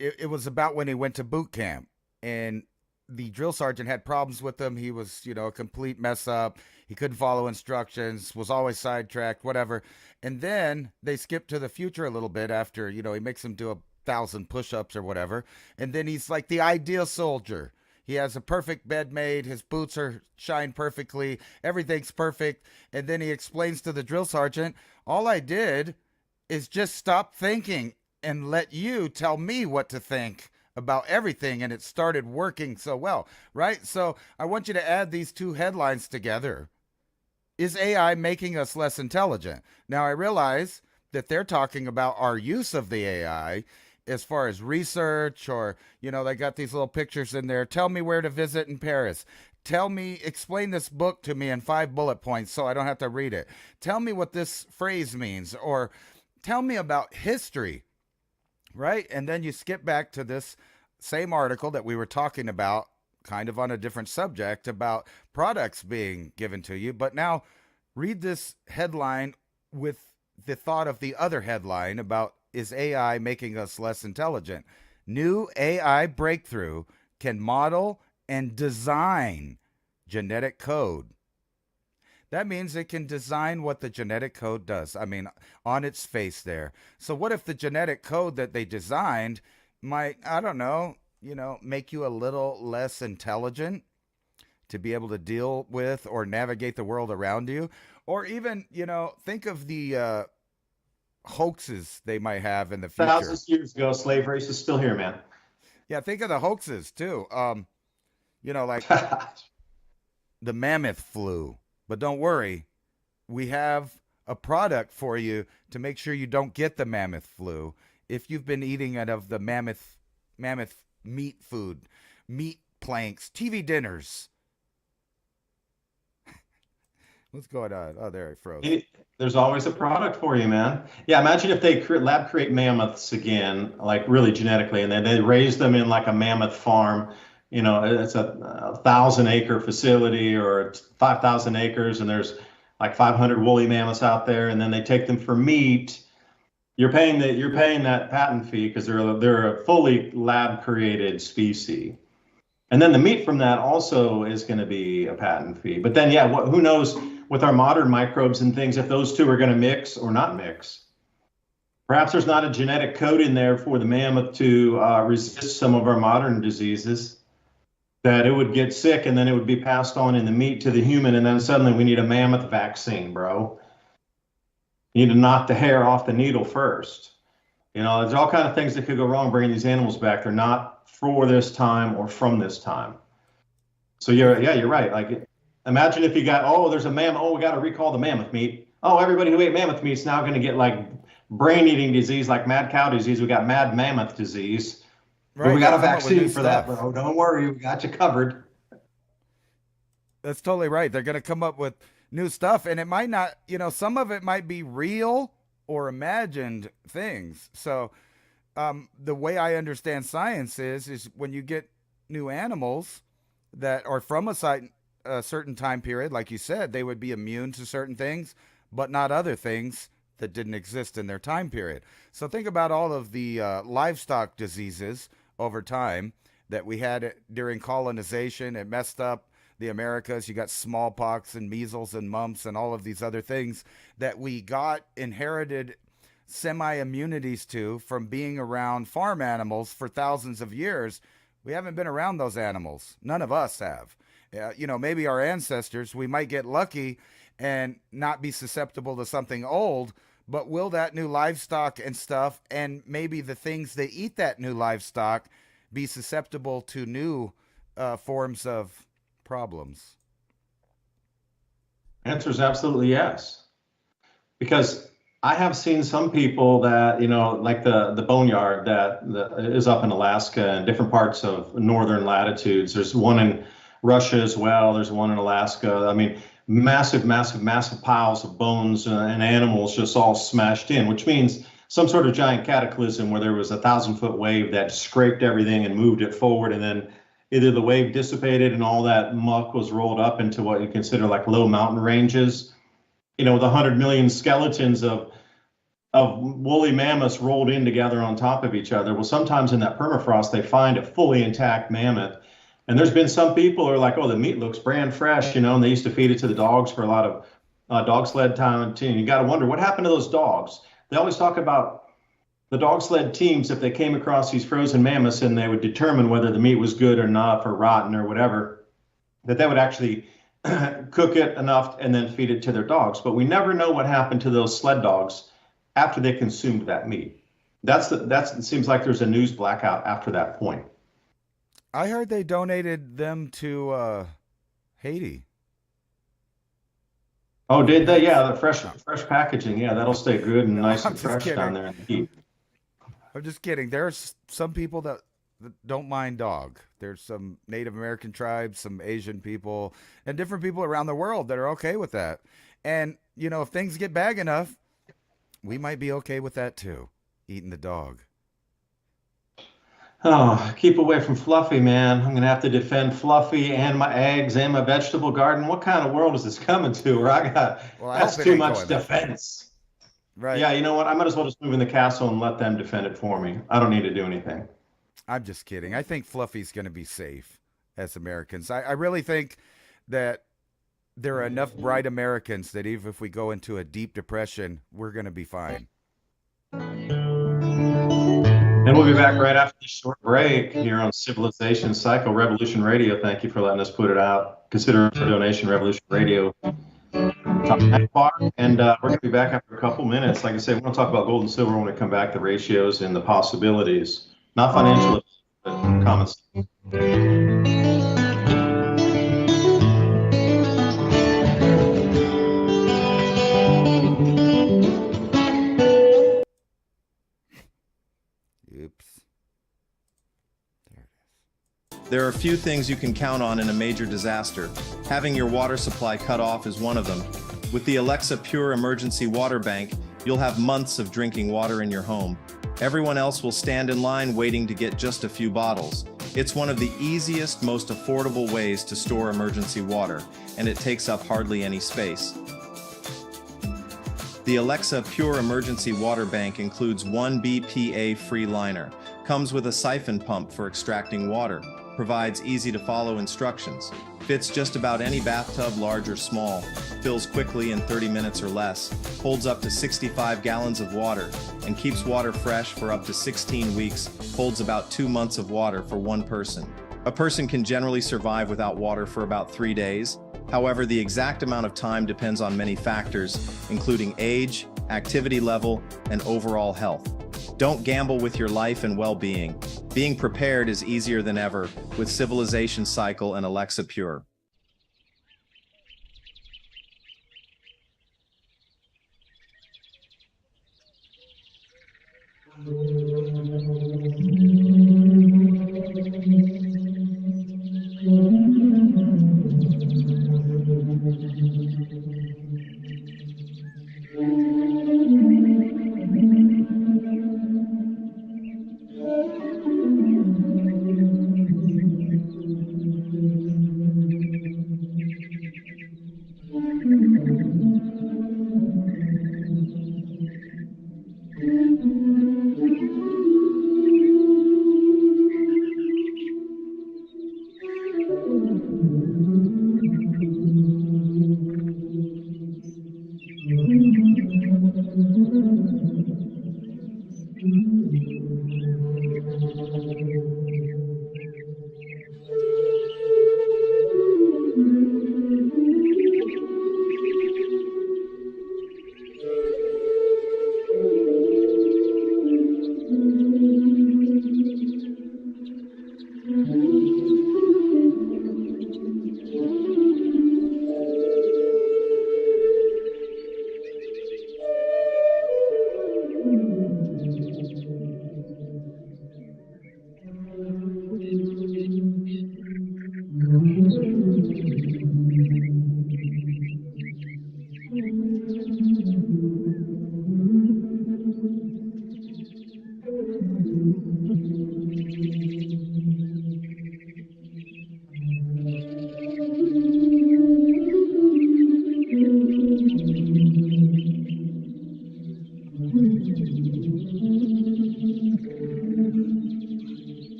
it was about when he went to boot camp. And the drill sergeant had problems with him. He was, a complete mess up. He couldn't follow instructions, was always sidetracked, whatever. And then they skip to the future a little bit after, he makes him do 1,000 push-ups or whatever. And then he's like the ideal soldier. He has a perfect bed made. His boots are shined perfectly. Everything's perfect. And then he explains to the drill sergeant, all I did is just stop thinking and let you tell me what to think about everything, and it started working so well, right? So I want you to add these two headlines together. Is AI making us less intelligent? Now, I realize that they're talking about our use of the AI as far as research or, they got these little pictures in there. Tell me where to visit in Paris. Explain this book to me in 5 bullet points so I don't have to read it. Tell me what this phrase means, or tell me about history. Right? And then you skip back to this same article that we were talking about, kind of on a different subject, about products being given to you. But now read this headline with the thought of the other headline about, is AI making us less intelligent? New AI breakthrough can model and design genetic code. That means it can design what the genetic code does. I mean, on its face there. So what if the genetic code that they designed might, I don't know, make you a little less intelligent to be able to deal with or navigate the world around you? Or even, think of the hoaxes they might have in the future. Thousands of years ago, slave race is still here, man. Yeah, think of the hoaxes too. Like the mammoth flu. But don't worry, we have a product for you to make sure you don't get the mammoth flu if you've been eating out of the mammoth meat food, meat planks, TV dinners. What's going on? Oh, there I froze. There's always a product for you, man. Yeah, imagine if they lab create mammoths again, like really genetically, and then they raise them in like a mammoth farm. You know, it's a 1,000-acre facility or 5,000 acres, and there's like 500 woolly mammoths out there, and then they take them for meat. You're paying that patent fee because they're a fully lab created species. And then the meat from that also is going to be a patent fee. But then, yeah, who knows with our modern microbes and things if those two are going to mix or not mix. Perhaps there's not a genetic code in there for the mammoth to resist some of our modern diseases, that it would get sick and then it would be passed on in the meat to the human, and then suddenly we need a mammoth vaccine, bro. You need to knock the hair off the needle first. You know, there's all kinds of things that could go wrong bringing these animals back. They're not for this time or from this time. So you're right. Like, imagine if you got, there's a mammoth, we got to recall the mammoth meat. Oh, everybody who ate mammoth meat is now going to get like brain-eating disease, like mad cow disease. We got mad mammoth disease. Right, but we got a vaccine for that, bro. Don't worry, we got you covered. That's totally right. They're going to come up with new stuff, and it might not, some of it might be real or imagined things. So the way I understand science is when you get new animals that are from a certain time period, like you said, they would be immune to certain things, but not other things that didn't exist in their time period. So think about all of the livestock diseases over time that we had during colonization. It messed up the Americas. You got smallpox and measles and mumps and all of these other things that we got inherited semi-immunities to from being around farm animals for thousands of years. We haven't been around those animals. None of us have. Maybe our ancestors, we might get lucky and not be susceptible to something old, but will that new livestock and stuff, and maybe the things that eat that new livestock, be susceptible to new forms of problems? Answer is absolutely yes. Because I have seen some people that, like the boneyard that is up in Alaska and different parts of northern latitudes. There's one in Russia as well. There's one in Alaska. I mean, massive piles of bones and animals just all smashed in, which means some sort of giant cataclysm where there was a 1,000-foot wave that scraped everything and moved it forward, and then either the wave dissipated and all that muck was rolled up into what you consider like low mountain ranges, with 100 million skeletons of woolly mammoths rolled in together on top of each other. Well, sometimes in that permafrost, they find a fully intact mammoth. And there's been some people who are like, the meat looks brand fresh, and they used to feed it to the dogs for a lot of dog sled time. And you got to wonder what happened to those dogs. They always talk about the dog sled teams, if they came across these frozen mammoths and they would determine whether the meat was good or not, or rotten or whatever, that they would actually cook it enough and then feed it to their dogs. But we never know what happened to those sled dogs after they consumed that meat. It seems like there's a news blackout after that point. I heard they donated them to Haiti. Oh, did they? Yeah, the fresh packaging. Yeah, that'll stay good and nice and fresh down there in the heat. I'm just kidding. There's some people that don't mind dog. There's some Native American tribes, some Asian people, and different people around the world that are okay with that. And, if things get bad enough, we might be okay with that too, eating the dog. Oh, keep away from Fluffy, man. I'm going to have to defend Fluffy and my eggs and my vegetable garden. What kind of world is this coming to where that's too much defense. Right. Yeah, you know what? I might as well just move in the castle and let them defend it for me. I don't need to do anything. I'm just kidding. I think Fluffy's going to be safe as Americans. I really think that there are enough bright Americans that even if we go into a deep depression, we're going to be fine. And we'll be back right after this short break here on Civilization Cycle Revolution Radio. Thank you for letting us put it out. Consider a donation, Revolution Radio. And we're going to be back after a couple minutes. Like I said, we're going to talk about gold and silver when we come back, the ratios and the possibilities. Not financial, but comments. There are few things you can count on in a major disaster. Having your water supply cut off is one of them. With the Alexa Pure Emergency Water Bank, you'll have months of drinking water in your home. Everyone else will stand in line waiting to get just a few bottles. It's one of the easiest, most affordable ways to store emergency water, and it takes up hardly any space. The Alexa Pure Emergency Water Bank includes 1 BPA-free liner, comes with a siphon pump for extracting water, provides easy-to-follow instructions, fits just about any bathtub, large or small, fills quickly in 30 minutes or less, holds up to 65 gallons of water, and keeps water fresh for up to 16 weeks, holds about 2 months of water for one person. A person can generally survive without water for about 3 days. However, the exact amount of time depends on many factors, including age, activity level, and overall health. Don't gamble with your life and well-being. Being prepared is easier than ever with Civilization Cycle and Alexa Pure.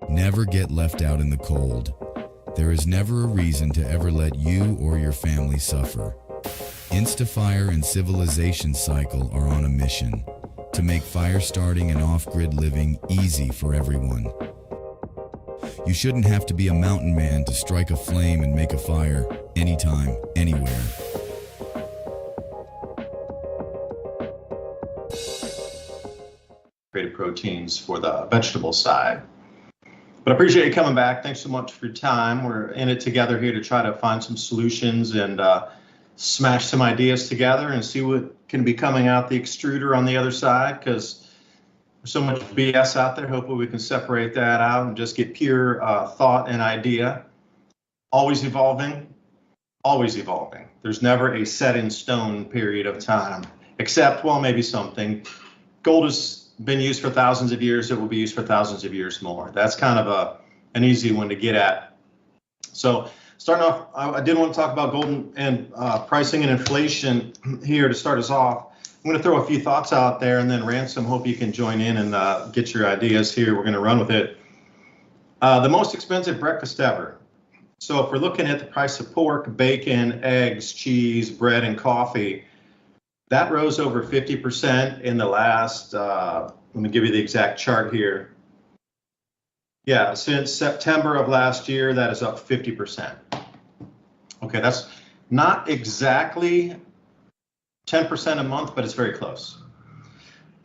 Never get left out in the cold. There is never a reason to ever let you or your family suffer. Instafire and Civilization Cycle are on a mission to make fire starting and off-grid living easy for everyone. You shouldn't have to be a mountain man to strike a flame and make a fire anytime, anywhere. Creative proteins for the vegetable side. But I appreciate you coming back. Thanks so much for your time. We're in it together here to try to find some solutions and smash some ideas together and see what can be coming out the extruder on the other side, because there's so much BS out there. Hopefully we can separate that out and just get pure thought and idea. Always evolving, always evolving. There's never a set in stone period of time, except, well, maybe something. Gold has been used for thousands of years. It will be used for thousands of years more. That's kind of an easy one to get at. So starting off, I did want to talk about gold and pricing and inflation here to start us off. I'm going to throw a few thoughts out there, and then Ransom, hope you can join in and get your ideas here. We're going to run with it. The most expensive breakfast ever. So if we're looking at the price of pork, bacon, eggs, cheese, bread, and coffee, that rose over 50% in the last, let me give you the exact chart here. Yeah, since September of last year, that is up 50%. Okay, that's not exactly 10% a month, but it's very close.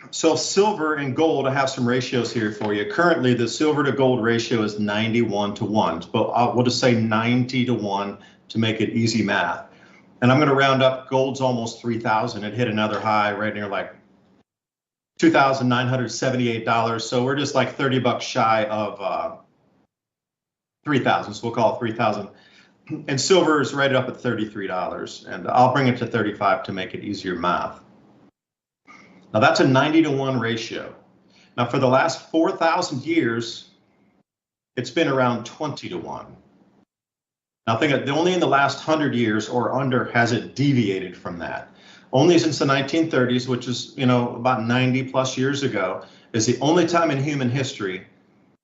So silver and gold, I have some ratios here for you. Currently, the silver to gold ratio is 91 to 1, but we'll just say 90 to 1 to make it easy math. And I'm going to round up, gold's almost 3,000. It hit another high right near like $2,978. So we're just like $30 shy of 3,000. So we'll call it 3,000. And silver is right up at $33. And I'll bring it to 35 to make it easier math. Now that's a 90 to 1 ratio. Now for the last 4,000 years, it's been around 20 to 1. Now think of, only in the last 100 years or under has it deviated from that. Only since the 1930s, which is, about 90 plus years ago, is the only time in human history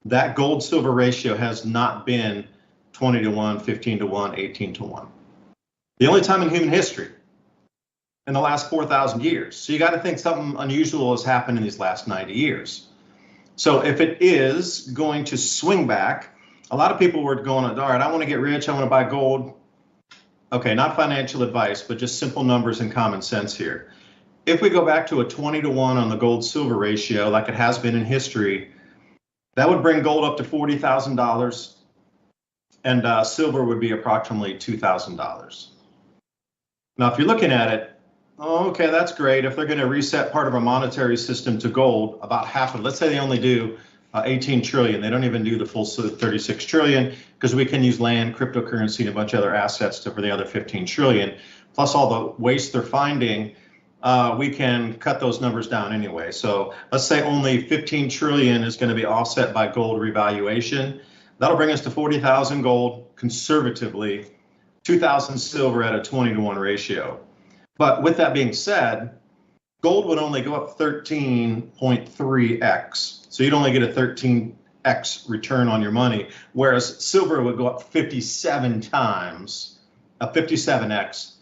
that gold silver ratio has not been 20 to 1, 15 to 1, 18 to 1. The only time in human history in the last 4,000 years. So you got to think something unusual has happened in these last 90 years. So if it is going to swing back, a lot of people were going, all right, I want to get rich, I want to buy gold. Okay, not financial advice, but just simple numbers and common sense here. If we go back to a 20 to 1 on the gold silver ratio, like it has been in history, that would bring gold up to $40,000 and silver would be approximately $2,000. Now, if you're looking at it, okay, that's great. If they're going to reset part of our monetary system to gold, about half of it, let's say they only do 18 trillion. They don't even do the full 36 trillion because we can use land, cryptocurrency, and a bunch of other assets for the other 15 trillion. Plus all the waste they're finding, we can cut those numbers down anyway. So let's say only 15 trillion is going to be offset by gold revaluation. That'll bring us to 40,000 gold conservatively, 2,000 silver at a 20 to 1 ratio. But with that being said, gold would only go up 13.3x. So you'd only get a 13x return on your money, whereas silver would go up 57 times, a 57x,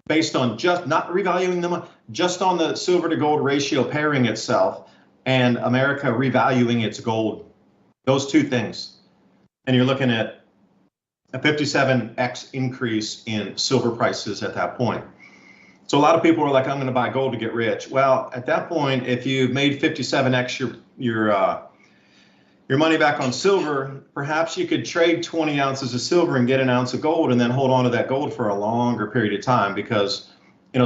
based on just not revaluing them, just on the silver to gold ratio pairing itself and America revaluing its gold. Those two things. And you're looking at a 57x increase in silver prices at that point. So a lot of people are like, I'm going to buy gold to get rich. Well, at that point, if you made 57x your money back on silver, perhaps you could trade 20 ounces of silver and get an ounce of gold and then hold on to that gold for a longer period of time because,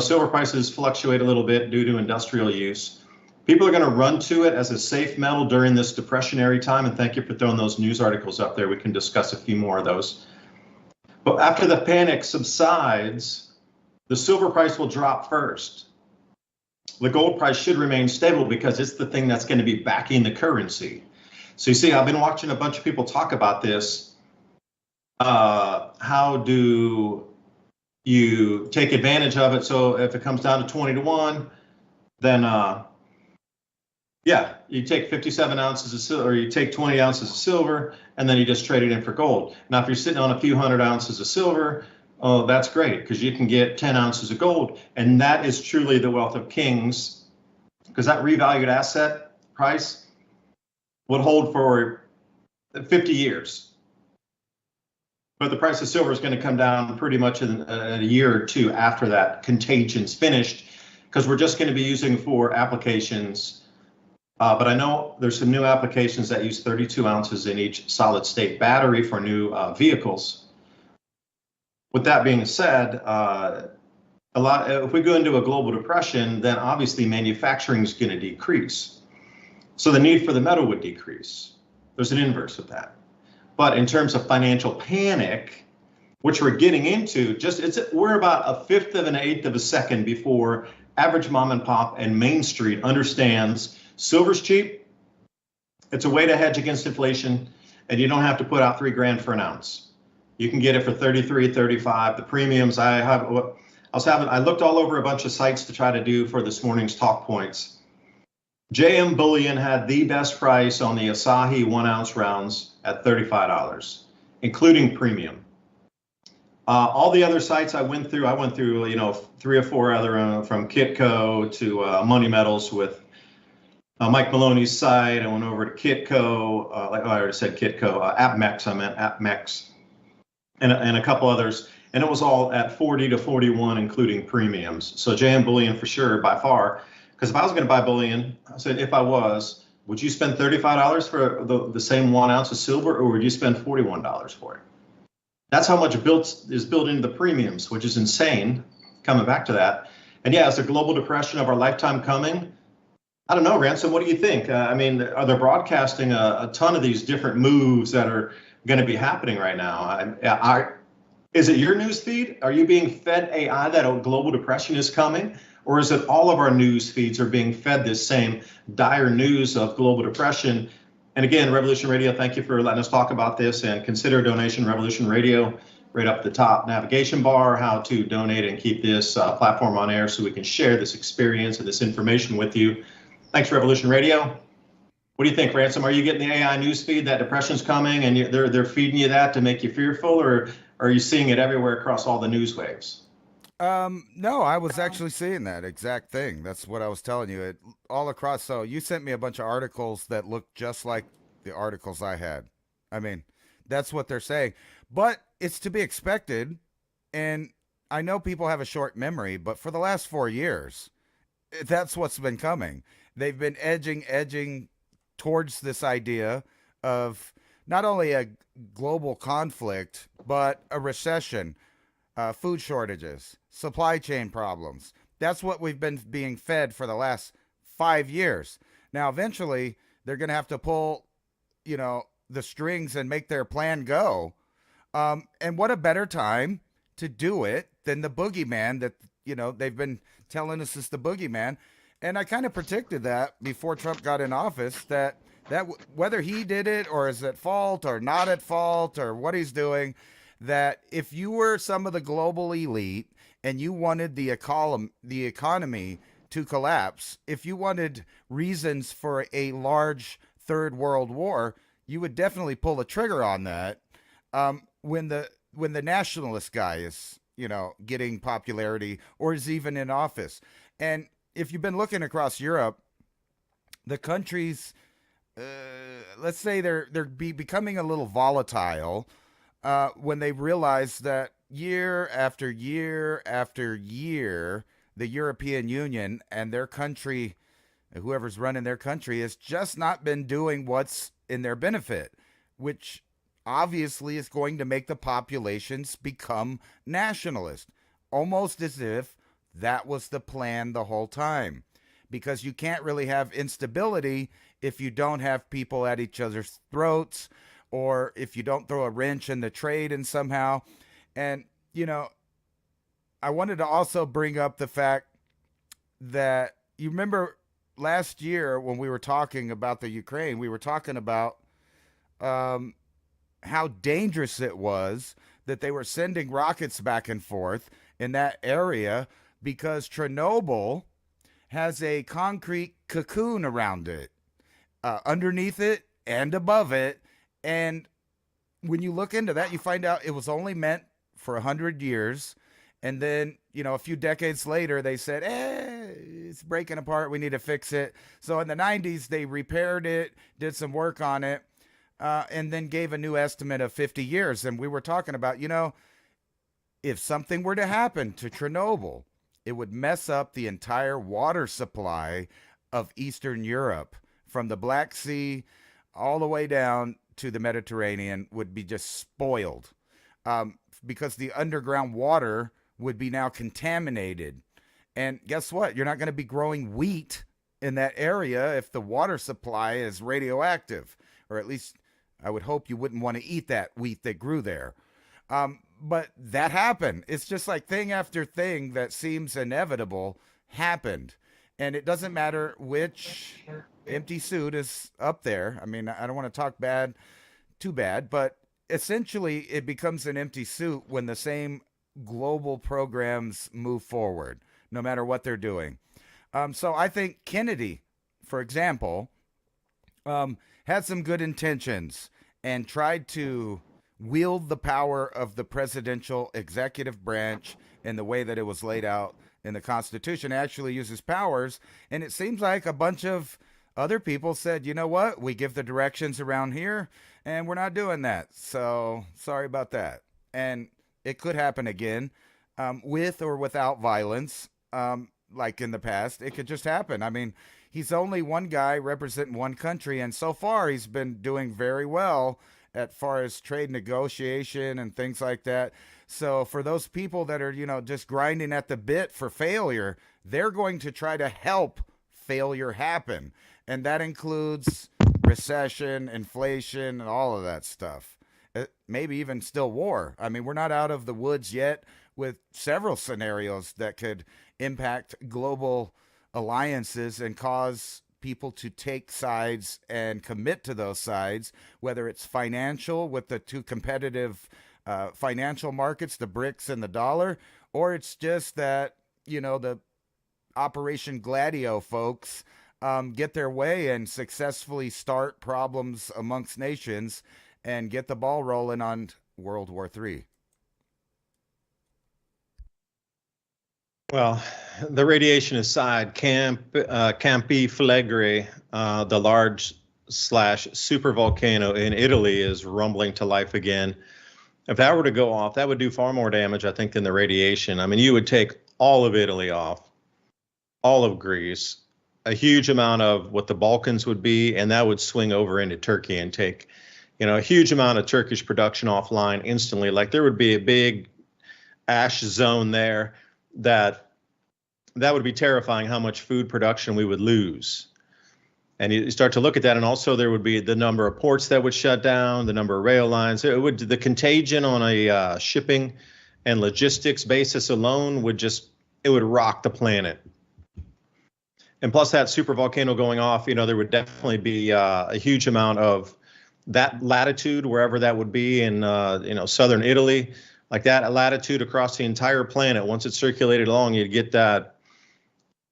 silver prices fluctuate a little bit due to industrial use. People are going to run to it as a safe metal during this depressionary time. And thank you for throwing those news articles up there. We can discuss a few more of those. But after the panic subsides, the silver price will drop first. The gold price should remain stable because it's the thing that's going to be backing the currency. So you see, I've been watching a bunch of people talk about this. How do you take advantage of it? So if it comes down to 20 to 1, then you take 57 ounces of silver, or you take 20 ounces of silver, and then you just trade it in for gold. Now, if you're sitting on a few hundred ounces of silver, oh, that's great, because you can get 10 ounces of gold. And that is truly the wealth of kings, because that revalued asset price would hold for 50 years. But the price of silver is going to come down pretty much in a year or two after that contagion's finished, because we're just going to be using for applications. But I know there's some new applications that use 32 ounces in each solid state battery for new vehicles. With that being said, if we go into a global depression, then obviously manufacturing is going to decrease. So the need for the metal would decrease. There's an inverse of that. But in terms of financial panic, which we're getting into, we're about a fifth of an eighth of a second before average mom and pop and Main Street understands silver's cheap. It's a way to hedge against inflation, and you don't have to put out $3,000 for an ounce. You can get it for 33, 35. The premiums I looked all over a bunch of sites to try to do for this morning's talk points. JM Bullion had the best price on the Asahi 1 ounce rounds at $35, including premium. All the other sites I went through, 3 or 4 other from Kitco to Money Metals with Mike Maloney's site. I went over to Kitco, I already said Kitco, AppMex, and a couple others. And it was all at 40 to 41, including premiums. So JM Bullion for sure, by far. Because if I was going to buy bullion, I said, if I was, would you spend $35 for the same 1 ounce of silver, or would you spend $41 for it? That's how much is built into the premiums, which is insane, coming back to that. And yeah, is the global depression of our lifetime coming? I don't know, Ransom, what do you think? Are they broadcasting a ton of these different moves that are going to be happening right now? Is it your news feed? Are you being fed AI that a global depression is coming? Or is it all of our news feeds are being fed this same dire news of global depression? And again, Revolution Radio, thank you for letting us talk about this, and consider a donation, Revolution Radio, right up the top navigation bar, how to donate and keep this platform on air so we can share this experience and this information with you. Thanks, Revolution Radio. What do you think, Ransom? Are you getting the AI news feed that depression's coming and they're feeding you that to make you fearful, or are you seeing it everywhere across all the news waves? No, I was actually seeing that exact thing. That's what I was telling you. It all across. So you sent me a bunch of articles that looked just like the articles I had. I mean, that's what they're saying, but it's to be expected. And I know people have a short memory, but for the last 4 years, that's what's been coming. They've been edging towards this idea of not only a global conflict, but a recession, food shortages, supply chain problems. That's what we've been being fed for the last 5 years. Now, eventually, they're going to have to pull, the strings and make their plan go. And what a better time to do it than the boogeyman that, they've been telling us is the boogeyman. And I kind of predicted that before Trump got in office, that whether he did it or is at fault or not at fault or what he's doing, that if you were some of the global elite and you wanted the economy to collapse, if you wanted reasons for a large third world war, you would definitely pull the trigger on that. When the nationalist guy is, getting popularity or is even in office. And if you've been looking across Europe, the countries, let's say they're becoming a little volatile when they realize that year after year after year, the European Union and their country, whoever's running their country, has just not been doing what's in their benefit, which obviously is going to make the populations become nationalist, almost as if that was the plan the whole time. Because you can't really have instability if you don't have people at each other's throats, or if you don't throw a wrench in the trade and somehow. And, I wanted to also bring up the fact that you remember last year when we were talking about the Ukraine, we were talking about how dangerous it was that they were sending rockets back and forth in that area because Chernobyl has a concrete cocoon around it, underneath it and above it. And when you look into that, you find out it was only meant for 100 years. And then, a few decades later, they said, it's breaking apart. We need to fix it. So in the 90s, they repaired it, did some work on it, and then gave a new estimate of 50 years. And we were talking about, if something were to happen to Chernobyl, it would mess up the entire water supply of Eastern Europe, from the Black Sea all the way down to the Mediterranean, would be just spoiled, because the underground water would be now contaminated. And guess what? You're not going to be growing wheat in that area if the water supply is radioactive, or at least I would hope you wouldn't want to eat that wheat that grew there. But that happened. It's just like thing after thing that seems inevitable happened. And it doesn't matter which empty suit is up there. I mean, I don't want to talk too bad, but essentially it becomes an empty suit when the same global programs move forward, no matter what they're doing. So I think Kennedy, for example, had some good intentions and tried to wield the power of the presidential executive branch in the way that it was laid out in the Constitution. Actually uses powers, and it seems like a bunch of other people said, you know what, we give the directions around here, and we're not doing that. So sorry about that. And it could happen again, with or without violence, like in the past. It could just happen. I mean, he's only one guy representing one country, and so far he's been doing very well as far as trade negotiation and things like that. So for those people that are, just grinding at the bit for failure, they're going to try to help failure happen. And that includes recession, inflation, and all of that stuff. Maybe even still war. I mean, we're not out of the woods yet with several scenarios that could impact global alliances and cause people to take sides and commit to those sides, whether it's financial with the two competitive financial markets, the BRICS and the dollar, or it's just that, the Operation Gladio folks get their way and successfully start problems amongst nations and get the ball rolling on World War III. Well, the radiation aside, Campi Flegrei, the large / supervolcano in Italy, is rumbling to life again. If that were to go off, that would do far more damage, I think, than the radiation. I mean, you would take all of Italy off, all of Greece, a huge amount of what the Balkans would be, and that would swing over into Turkey and take, a huge amount of Turkish production offline instantly. Like there would be a big ash zone there that would be terrifying how much food production we would lose. And you start to look at that, and also there would be the number of ports that would shut down, the number of rail lines. The contagion on a shipping and logistics basis alone would rock the planet. And plus that supervolcano going off, there would definitely be a huge amount of that latitude, wherever that would be in, southern Italy, like that latitude across the entire planet. Once it circulated along, you'd get that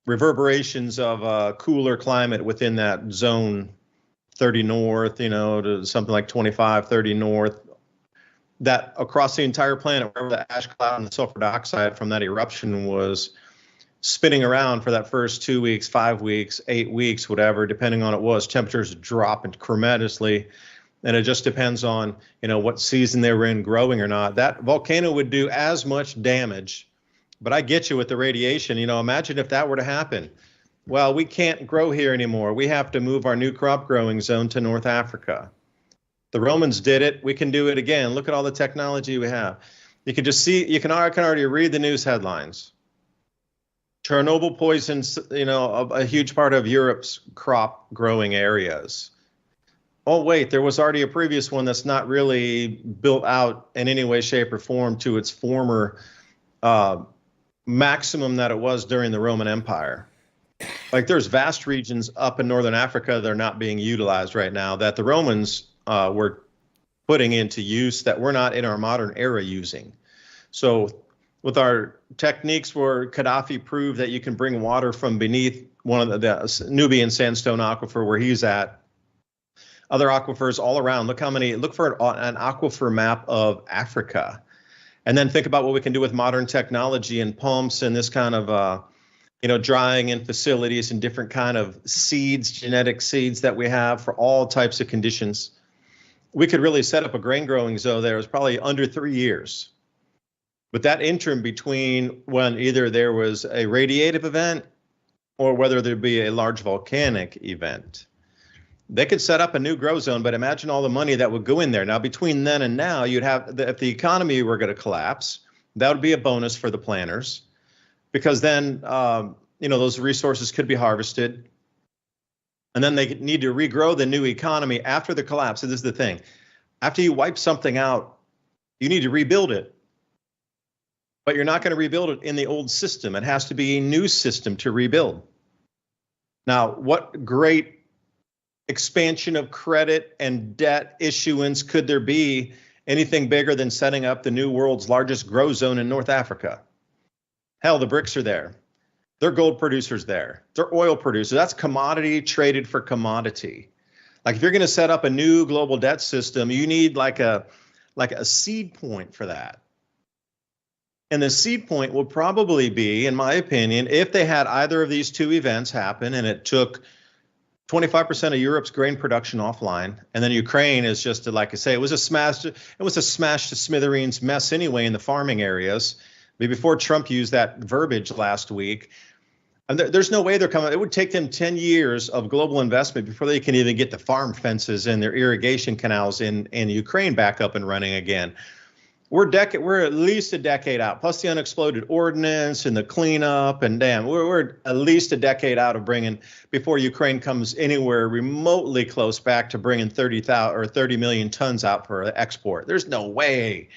reverberations of a cooler climate within that zone, 30 north, to something like 25, 30 north, that across the entire planet, wherever the ash cloud and the sulfur dioxide from that eruption was spinning around for that first 2 weeks, 5 weeks, 8 weeks, whatever, depending on it was, temperatures drop tremendously. And it just depends on, what season they were in, growing or not. That volcano would do as much damage. But I get you with the radiation. Imagine if that were to happen. Well, we can't grow here anymore. We have to move our new crop growing zone to North Africa. The Romans did it. We can do it again. Look at all the technology we have. You can just see, I can already read the news headlines. Chernobyl poisons, a huge part of Europe's crop growing areas. Oh, wait, there was already a previous one that's not really built out in any way, shape, or form to its former maximum that it was during the Roman Empire. Like there's vast regions up in northern Africa that are not being utilized right now that the Romans were putting into use that we're not in our modern era using. So with our techniques where Gaddafi proved that you can bring water from beneath one of the Nubian sandstone aquifer where he's at, other aquifers all around. Look for an aquifer map of Africa. And then think about what we can do with modern technology and pumps and this kind of, drying in facilities and different kind of seeds, genetic seeds that we have for all types of conditions. We could really set up a grain growing zone there. It was probably under 3 years. But that interim between when either there was a radiative event or whether there'd be a large volcanic event, they could set up a new grow zone, but imagine all the money that would go in there. Now, between then and now, you'd have, if the economy were going to collapse, That would be a bonus for the planners, because then, those resources could be harvested. And then they need to regrow the new economy after the collapse. So this is the thing. After you wipe something out, you need to rebuild it. But you're not going to rebuild it in the old system. It has to be a new system to rebuild. Now, what great expansion of credit and debt issuance could there be, anything bigger than setting up the new world's largest growth zone in North Africa? Hell, the BRICS are there. They're gold producers there. They're oil producers. That's commodity traded for commodity. Like if you're going to set up a new global debt system, you need like a seed point for that. And the seed point will probably be, in my opinion, if they had either of these two events happen and it took 25% of Europe's grain production offline, and then Ukraine is just, like I say, it was a smash to smithereens mess anyway in the farming areas. Before Trump used that verbiage last week, and there's no way they're coming. It would take them 10 years of global investment before they can even get the farm fences and their irrigation canals in Ukraine back up and running again. We're at least a decade out, plus the unexploded ordnance and the cleanup, and damn, we're at least a decade out of before Ukraine comes anywhere remotely close back to bringing 30 million tons out for export. There's no way.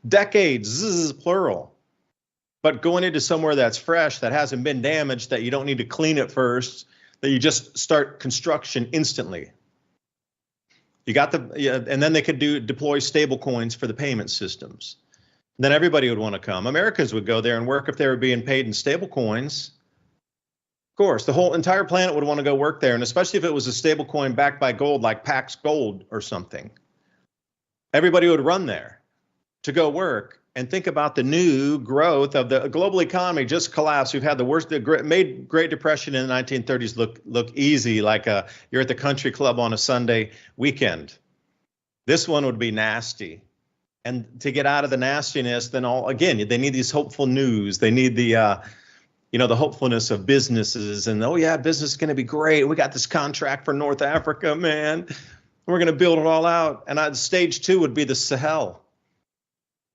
Decades, this is plural. But going into somewhere that's fresh, that hasn't been damaged, that you don't need to clean it first, that you just start construction instantly. You got and then they could deploy stable coins for the payment systems. Then everybody would want to come. Americans would go there and work if they were being paid in stable coins. Of course, the whole entire planet would want to go work there, and especially if it was a stable coin backed by gold, like Pax Gold or something. Everybody would run there to go work. And think about the new growth of the global economy just collapsed. We've had the worst, made Great Depression in the 1930s look easy, like you're at the country club on a Sunday weekend. This one would be nasty. And to get out of the nastiness, then they need these hopeful news. They need the hopefulness of businesses, and oh yeah, business is going to be great. We got this contract for North Africa, man. We're going to build it all out. And stage 2 would be the Sahel.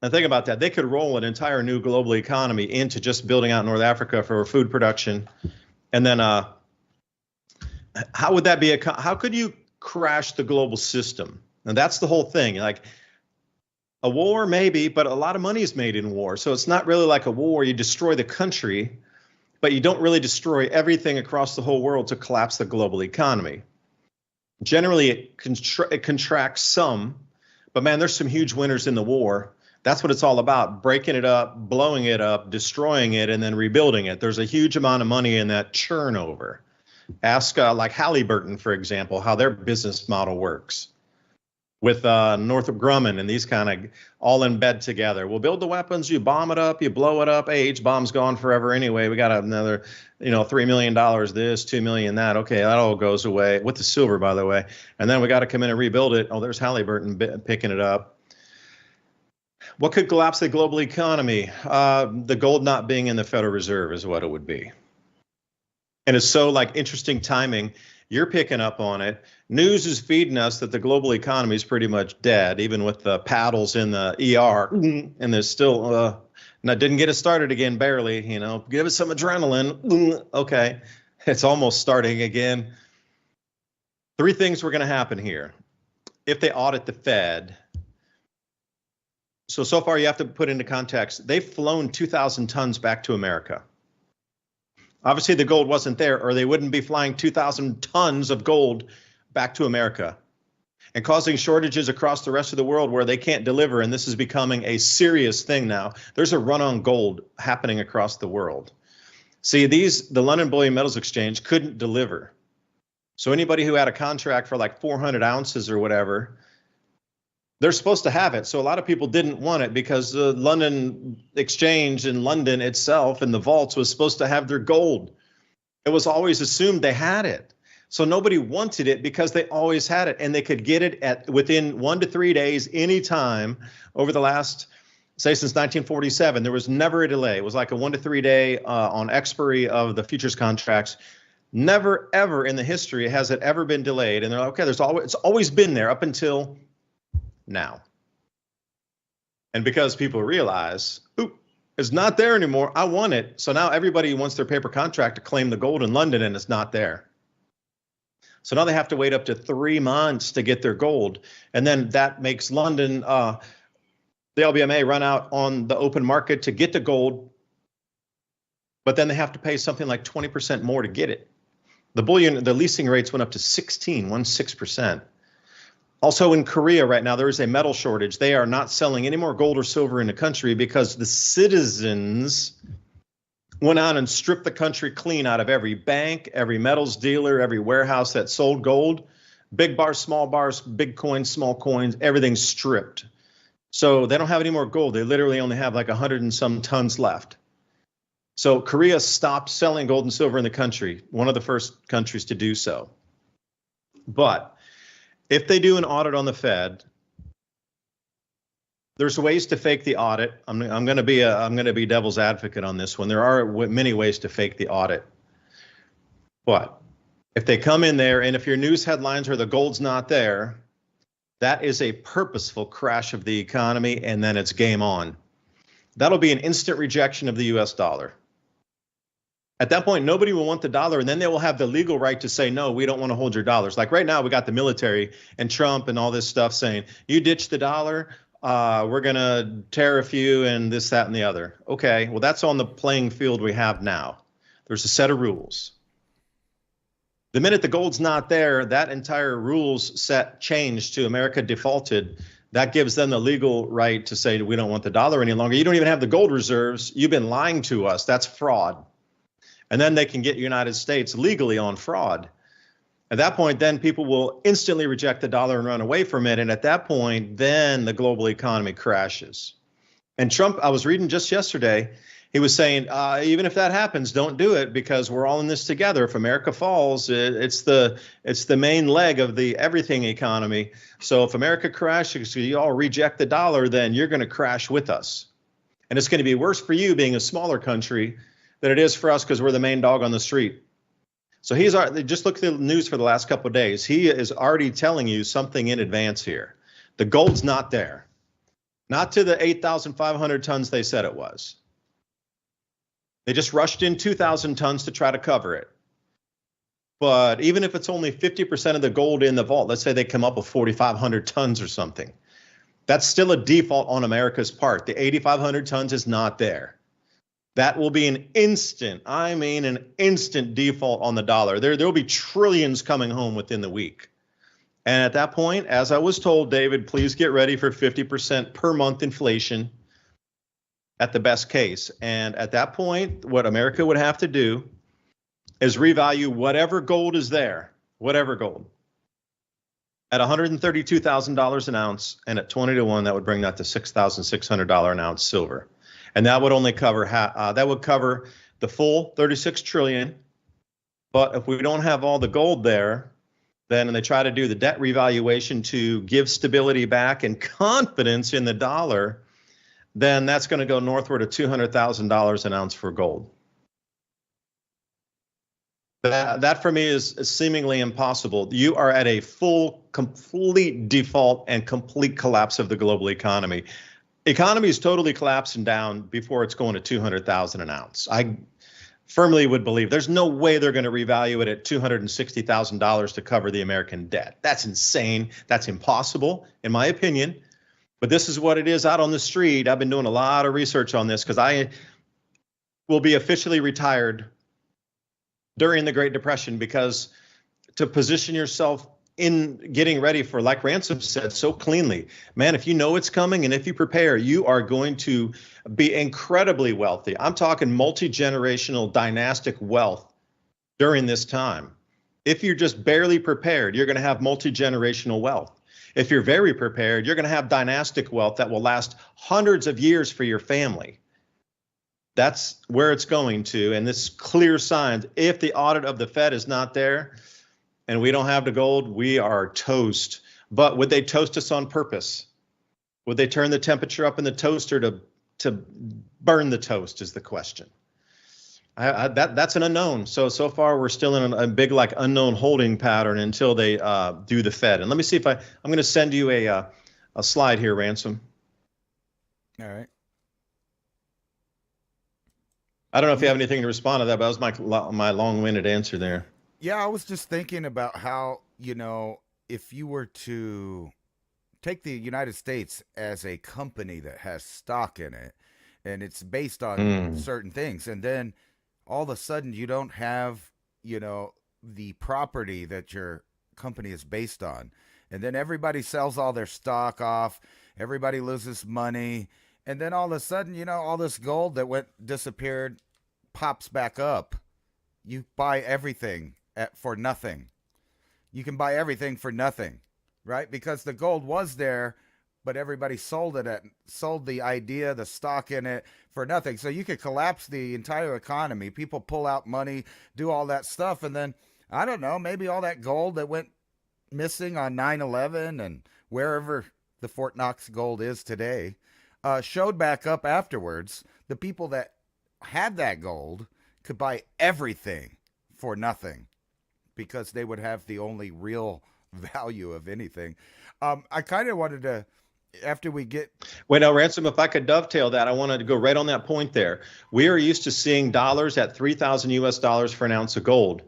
Now think about that. They could roll an entire new global economy into just building out North Africa for food production. And then how would that be? How could you crash the global system? And that's the whole thing. Like a war, maybe, but a lot of money is made in war. So it's not really like a war. You destroy the country, but you don't really destroy everything across the whole world to collapse the global economy. Generally, it contracts some, but man, there's some huge winners in the war. That's what it's all about, breaking it up, blowing it up, destroying it, and then rebuilding it. There's a huge amount of money in that turnover. Ask like Halliburton, for example, how their business model works with Northrop Grumman and these kind of all in bed together. We'll build the weapons, you bomb it up, you blow it up. Hey, H-bomb's gone forever anyway. We got another, $3 million this, $2 million that. Okay, that all goes away with the silver, by the way. And then we got to come in and rebuild it. Oh, there's Halliburton picking it up. What could collapse the global economy? The gold not being in the Federal Reserve is what it would be. And it's so interesting timing. You're picking up on it. News is feeding us that the global economy is pretty much dead, even with the paddles in the ER. And there's still, didn't get it started again, barely, give it some adrenaline. Okay, it's almost starting again. 3 things were going to happen here. If they audit the Fed, so far you have to put into context, they've flown 2,000 tons back to America. Obviously the gold wasn't there, or they wouldn't be flying 2,000 tons of gold back to America and causing shortages across the rest of the world where they can't deliver. And this is becoming a serious thing now. There's a run on gold happening across the world. See, the London Bullion Metals Exchange couldn't deliver. So anybody who had a contract for 400 ounces or whatever, they're supposed to have it. So a lot of people didn't want it because the London Exchange in London itself and the vaults was supposed to have their gold. It was always assumed they had it. So nobody wanted it because they always had it, and they could get it within 1 to 3 days anytime over the last, say, since 1947. There was never a delay. It was like a 1 to 3 day on expiry of the futures contracts. Never, ever in the history has it ever been delayed. And they're like, okay, it's always been there up until now. And because people realize, is not there anymore. I want it. So now everybody wants their paper contract to claim the gold in London, and it's not there. So now they have to wait up to 3 months to get their gold. And then that makes London, the LBMA, run out on the open market to get the gold. But then they have to pay something like 20% more to get it. The leasing rates went up to 16%. Also in Korea right now, there is a metal shortage. They are not selling any more gold or silver in the country because the citizens went out and stripped the country clean out of every bank, every metals dealer, every warehouse that sold gold. Big bars, small bars, big coins, small coins, everything's stripped. So they don't have any more gold. They literally only have like 100 and some tons left. So Korea stopped selling gold and silver in the country, one of the first countries to do so. But if they do an audit on the Fed, there's ways to fake the audit. I'm going to be devil's advocate on this one. There are many ways to fake the audit. But if they come in there, and if your news headlines are the gold's not there, that is a purposeful crash of the economy, and then it's game on. That'll be an instant rejection of the US dollar. At that point, nobody will want the dollar, and then they will have the legal right to say, no, we don't want to hold your dollars. Like right now, we got the military and Trump and all this stuff saying, you ditch the dollar, we're going to tariff you and this, that, and the other. Okay, well, that's on the playing field we have now. There's a set of rules. The minute the gold's not there, that entire rules set changed to America defaulted. That gives them the legal right to say, we don't want the dollar any longer. You don't even have the gold reserves. You've been lying to us. That's fraud. And then they can get United States legally on fraud. At that point, then people will instantly reject the dollar and run away from it. And at that point, then the global economy crashes. And Trump, I was reading just yesterday, he was saying, even if that happens, don't do it because we're all in this together. If America falls, it's the main leg of the everything economy. So if America crashes, you all reject the dollar, then you're going to crash with us. And it's going to be worse for you being a smaller country than it is for us because we're the main dog on the street. So just look at the news for the last couple of days. He is already telling you something in advance here. The gold's not there. Not to the 8,500 tons they said it was. They just rushed in 2,000 tons to try to cover it. But even if it's only 50% of the gold in the vault, let's say they come up with 4,500 tons or something, that's still a default on America's part. The 8,500 tons is not there. That will be an instant default on the dollar. There will be trillions coming home within the week. And at that point, as I was told, David, please get ready for 50% per month inflation at the best case. And at that point, what America would have to do is revalue whatever gold is there, whatever gold, at $132,000 an ounce. And at 20 to 1, that would bring that to $6,600 an ounce silver. And that would only cover the full 36 trillion. But if we don't have all the gold there, then they try to do the debt revaluation to give stability back and confidence in the dollar, then that's going to go northward of $200,000 an ounce for gold. That for me is seemingly impossible. You are at a full, complete default and complete collapse of the global economy. Economy is totally collapsing down before it's going to 200,000 an ounce. I firmly would believe there's no way they're going to revalue it at $260,000 to cover the American debt. That's insane. That's impossible, in my opinion. But this is what it is out on the street. I've been doing a lot of research on this because I will be officially retired during the Great Depression, because to position yourself in getting ready for, like Ransom said so cleanly, man, if you know it's coming and if you prepare, you are going to be incredibly wealthy. I'm talking multi-generational dynastic wealth during this time. If you're just barely prepared, you're going to have multi-generational wealth. If you're very prepared, you're going to have dynastic wealth that will last hundreds of years for your family. That's where it's going to. And this clear signs, if the audit of the Fed is not there, and we don't have the gold, we are toast. But would they toast us on purpose? Would they turn the temperature up in the toaster to burn the toast is the question. That's an unknown. So far we're still in a big like unknown holding pattern until they do the Fed. And let me see if I'm going to send you a slide here, Ransom. All right. I don't know if you have anything to respond to that, but that was my long-winded answer there. Yeah, I was just thinking about how, if you were to take the United States as a company that has stock in it, and it's based on certain things, and then all of a sudden you don't have, the property that your company is based on, and then everybody sells all their stock off, everybody loses money, and then all of a sudden, all this gold that went disappeared pops back up. You buy everything for nothing. You can buy everything for nothing, right? Because the gold was there, but everybody sold the idea, the stock in it for nothing. So you could collapse the entire economy. People pull out money, do all that stuff, and then I don't know, maybe all that gold that went missing on 9/11 and wherever the Fort Knox gold is today showed back up afterwards. The people that had that gold could buy everything for nothing because they would have the only real value of anything. I kind of wanted to, after we get... Wait, now, Ransom, if I could dovetail that, I wanted to go right on that point there. We are used to seeing dollars at 3,000 US dollars for an ounce of gold.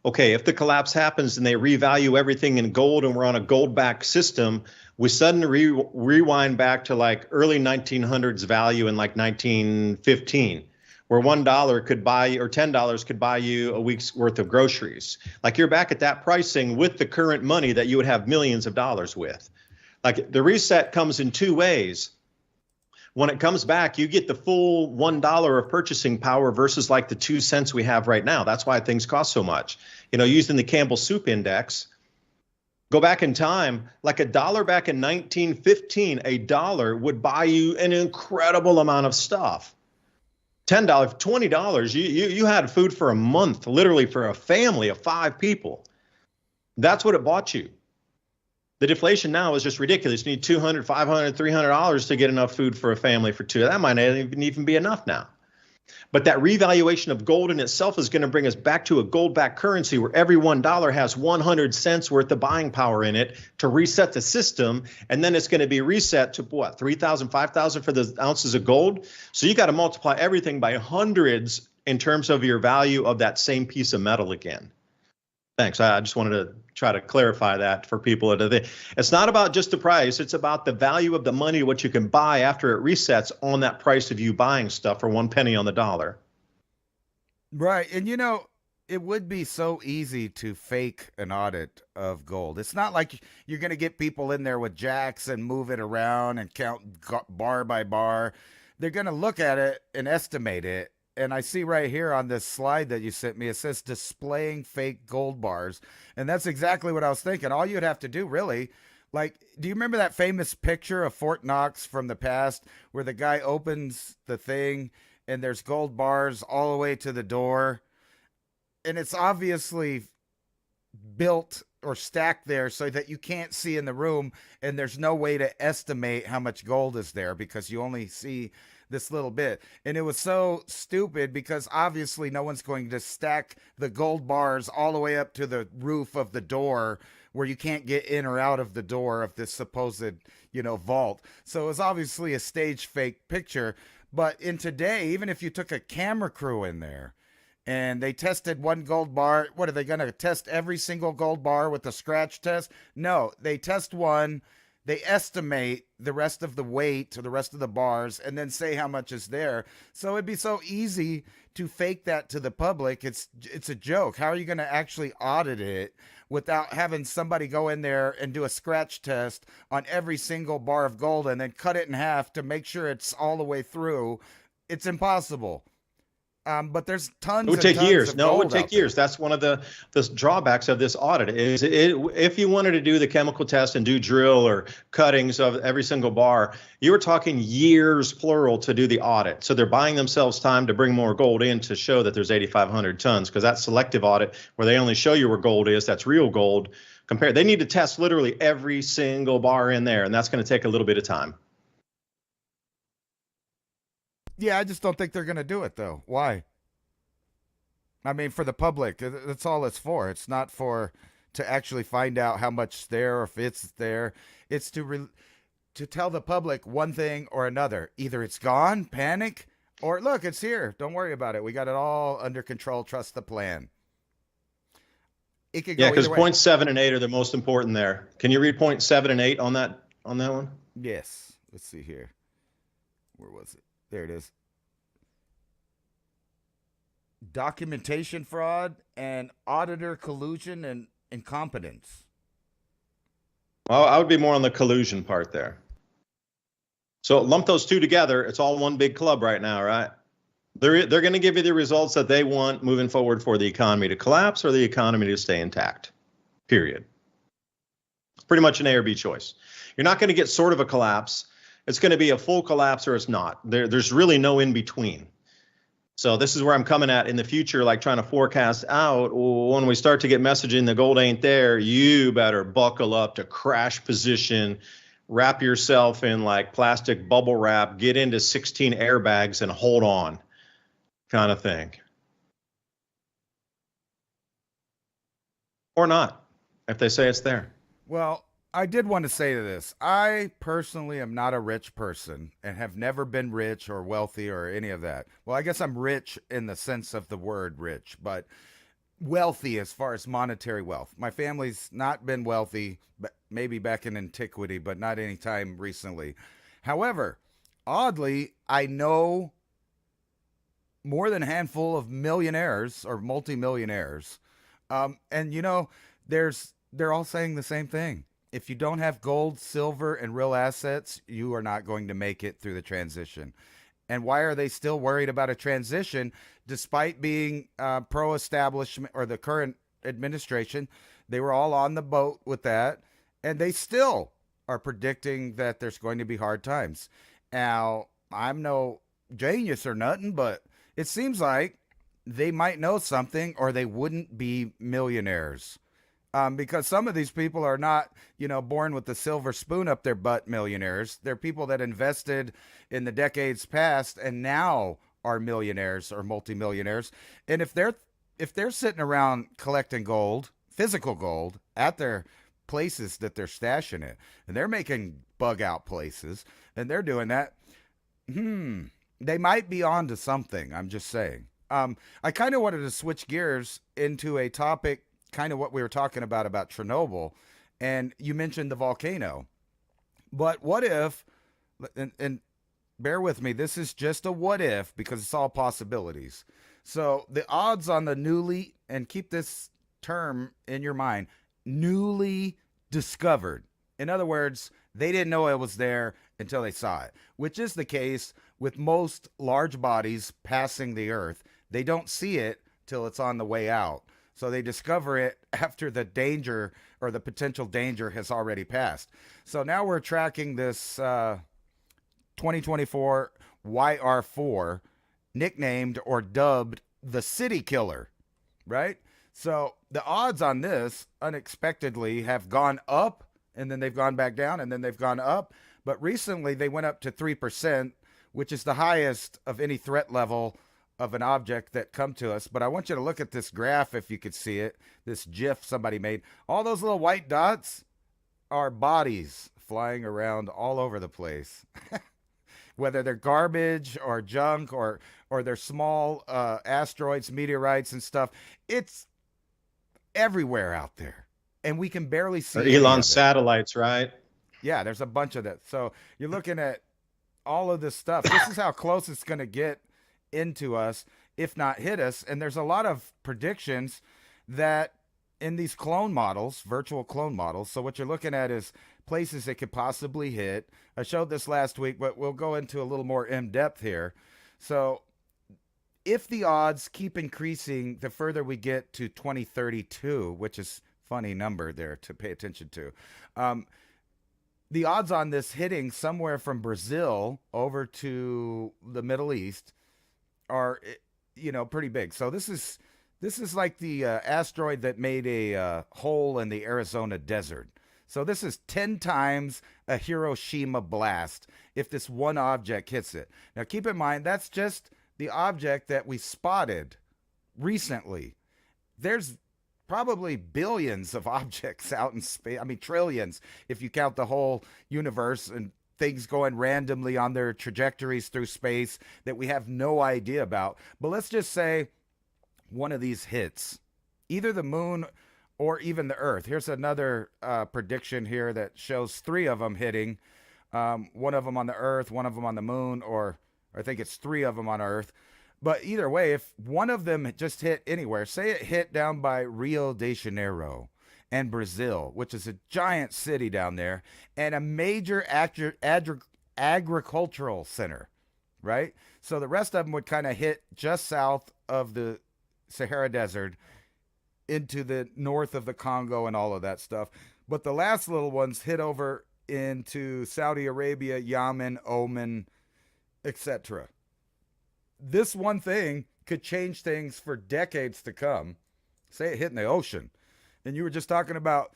Okay, if the collapse happens and they revalue everything in gold and we're on a gold-backed system, we suddenly rewind back to like early 1900s value in like 1915, where $1 could buy, or $10 could buy you a week's worth of groceries. Like you're back at that pricing with the current money that you would have millions of dollars with. Like the reset comes in two ways. When it comes back, you get the full $1 of purchasing power versus like the 2 cents we have right now. That's why things cost so much. Using the Campbell Soup Index, go back in time, like $1 back in 1915, $1 would buy you an incredible amount of stuff. $10, $20, you had food for a month, literally for a family of 5 people. That's what it bought you. The deflation now is just ridiculous. You need $200, $500, $300 to get enough food for a family for 2. That might not even be enough now. But that revaluation of gold in itself is going to bring us back to a gold-backed currency where every $1 has 100 cents worth of buying power in it to reset the system. And then it's going to be reset to what, 3,000, 5,000 for the ounces of gold. So you got to multiply everything by hundreds in terms of your value of that same piece of metal again. Thanks. I just wanted to try to clarify that for people. It's not about just the price. It's about the value of the money, what you can buy after it resets on that price of you buying stuff for 1 penny on the dollar. Right. And, it would be so easy to fake an audit of gold. It's not like you're going to get people in there with jacks and move it around and count bar by bar. They're going to look at it and estimate it. And I see right here on this slide that you sent me, it says displaying fake gold bars. And that's exactly what I was thinking. All you'd have to do, really, like, do you remember that famous picture of Fort Knox from the past where the guy opens the thing and there's gold bars all the way to the door? And it's obviously built or stacked there so that you can't see in the room, and there's no way to estimate how much gold is there because you only see this little bit. And it was so stupid because obviously no one's going to stack the gold bars all the way up to the roof of the door where you can't get in or out of the door of this supposed, vault. So it was obviously a stage fake picture. But in today, even if you took a camera crew in there and they tested one gold bar, what are they going to test every single gold bar with a scratch test? No, they test one. They estimate the rest of the weight or the rest of the bars and then say how much is there. So it'd be so easy to fake that to the public. It's a joke. How are you going to actually audit it without having somebody go in there and do a scratch test on every single bar of gold and then cut it in half to make sure it's all the way through? It's impossible. But there's tons. It would take years. No, it would take years. That's one of the drawbacks of this audit. Is if you wanted to do the chemical test and do drill or cuttings of every single bar, you were talking years plural to do the audit. So they're buying themselves time to bring more gold in to show that there's 8,500 tons, because that selective audit where they only show you where gold is, that's real gold. They need to test literally every single bar in there, and that's going to take a little bit of time. Yeah, I just don't think they're going to do it, though. Why? I mean, for the public, that's all it's for. It's not to actually find out how much there or if it's there. It's to tell the public one thing or another. Either it's gone, panic, Or look, it's here. Don't worry about it. We got it all under control. Trust the plan. It could go Yeah, because either way. points 7 and 8 are the most important there. Can you read points 7 and 8 on that one? Yes. Let's see here. Where was it? There it is. Documentation fraud and auditor collusion and incompetence. Well, I would be more on the collusion part there. So lump those two together. It's all one big club right now, right? They're going to give you the results that they want moving forward for the economy to collapse or the economy to stay intact. Period. It's pretty much an A or B choice. You're not going to get sort of a collapse. It's going to be a full collapse or it's not. There's really no in between. So this is where I'm coming at in the future, like trying to forecast out when we start to get messaging the gold ain't there, you better buckle up to crash position, wrap yourself in like plastic bubble wrap, get into 16 airbags and hold on kind of thing. Or not, if they say it's there. Well, I did want to say this. I personally am not a rich person and have never been rich or wealthy or any of that. Well, I guess I'm rich in the sense of the word rich, but wealthy as far as monetary wealth. My family's not been wealthy, but maybe back in antiquity, but not any time recently. However, oddly, I know more than a handful of millionaires or multimillionaires. And you know, they're all saying the same thing. If you don't have gold, silver, and real assets, you are not going to make it through the transition. And why are they still worried about a transition despite being pro-establishment or the current administration? They were all on the boat with that, and they still are predicting that there's going to be hard times. Now, I'm no genius or nothing, but it seems like they might know something or they wouldn't be millionaires. Because some of these people are not, born with the silver spoon up their butt millionaires. They're people that invested in the decades past and now are millionaires or multimillionaires. And if they're sitting around collecting gold, physical gold, at their places that they're stashing it, and they're making bug out places, and they're doing that, they might be on to something. I'm just saying. I kind of wanted to switch gears into a topic, kind of what we were talking about Chernobyl, and you mentioned the volcano. But what if, and bear with me, this is just a what if because it's all possibilities. So the odds on the newly, and keep this term in your mind, newly discovered. In other words, they didn't know it was there until they saw it, which is the case with most large bodies passing the Earth. They don't see it till it's on the way out. So they discover it after the danger or the potential danger has already passed. So now we're tracking this 2024 YR4, nicknamed or dubbed the City Killer, right? So the odds on this unexpectedly have gone up, and then they've gone back down, and then they've gone up. But recently they went up to 3%, which is the highest of any threat level of an object that come to us. But I want you to look at this graph, if you could see it, this GIF somebody made. All those little white dots are bodies flying around all over the place. Whether they're garbage or junk or they're small asteroids, meteorites and stuff, it's everywhere out there. And we can barely see it. Elon's satellites, right? Yeah, there's a bunch of that. So you're looking at all of this stuff. This is how close it's going to get into us, if not hit us. And there's a lot of predictions that in these clone models, virtual clone models. So what you're looking at is places it could possibly hit. I showed this last week, but we'll go into a little more in depth here. So if the odds keep increasing the further we get to 2032, which is funny number there to pay attention to, the odds on this hitting somewhere from Brazil over to the Middle East are, pretty big. So this is like the asteroid that made a hole in the Arizona desert. So this is 10 times a Hiroshima blast if this one object hits it. Now keep in mind, that's just the object that we spotted recently. There's probably billions of objects out in space. I mean, trillions if you count the whole universe and things going randomly on their trajectories through space that we have no idea about. But let's just say one of these hits, either the moon or even the Earth. Here's another prediction here that shows 3 of them hitting. One of them on the Earth, one of them on the moon, or I think it's 3 of them on Earth. But either way, if one of them just hit anywhere, say it hit down by Rio de Janeiro and Brazil, which is a giant city down there, and a major agricultural center, right? So the rest of them would kind of hit just south of the Sahara Desert into the north of the Congo and all of that stuff. But the last little ones hit over into Saudi Arabia, Yemen, Oman, etc. This one thing could change things for decades to come. Say it hit in the ocean. And you were just talking about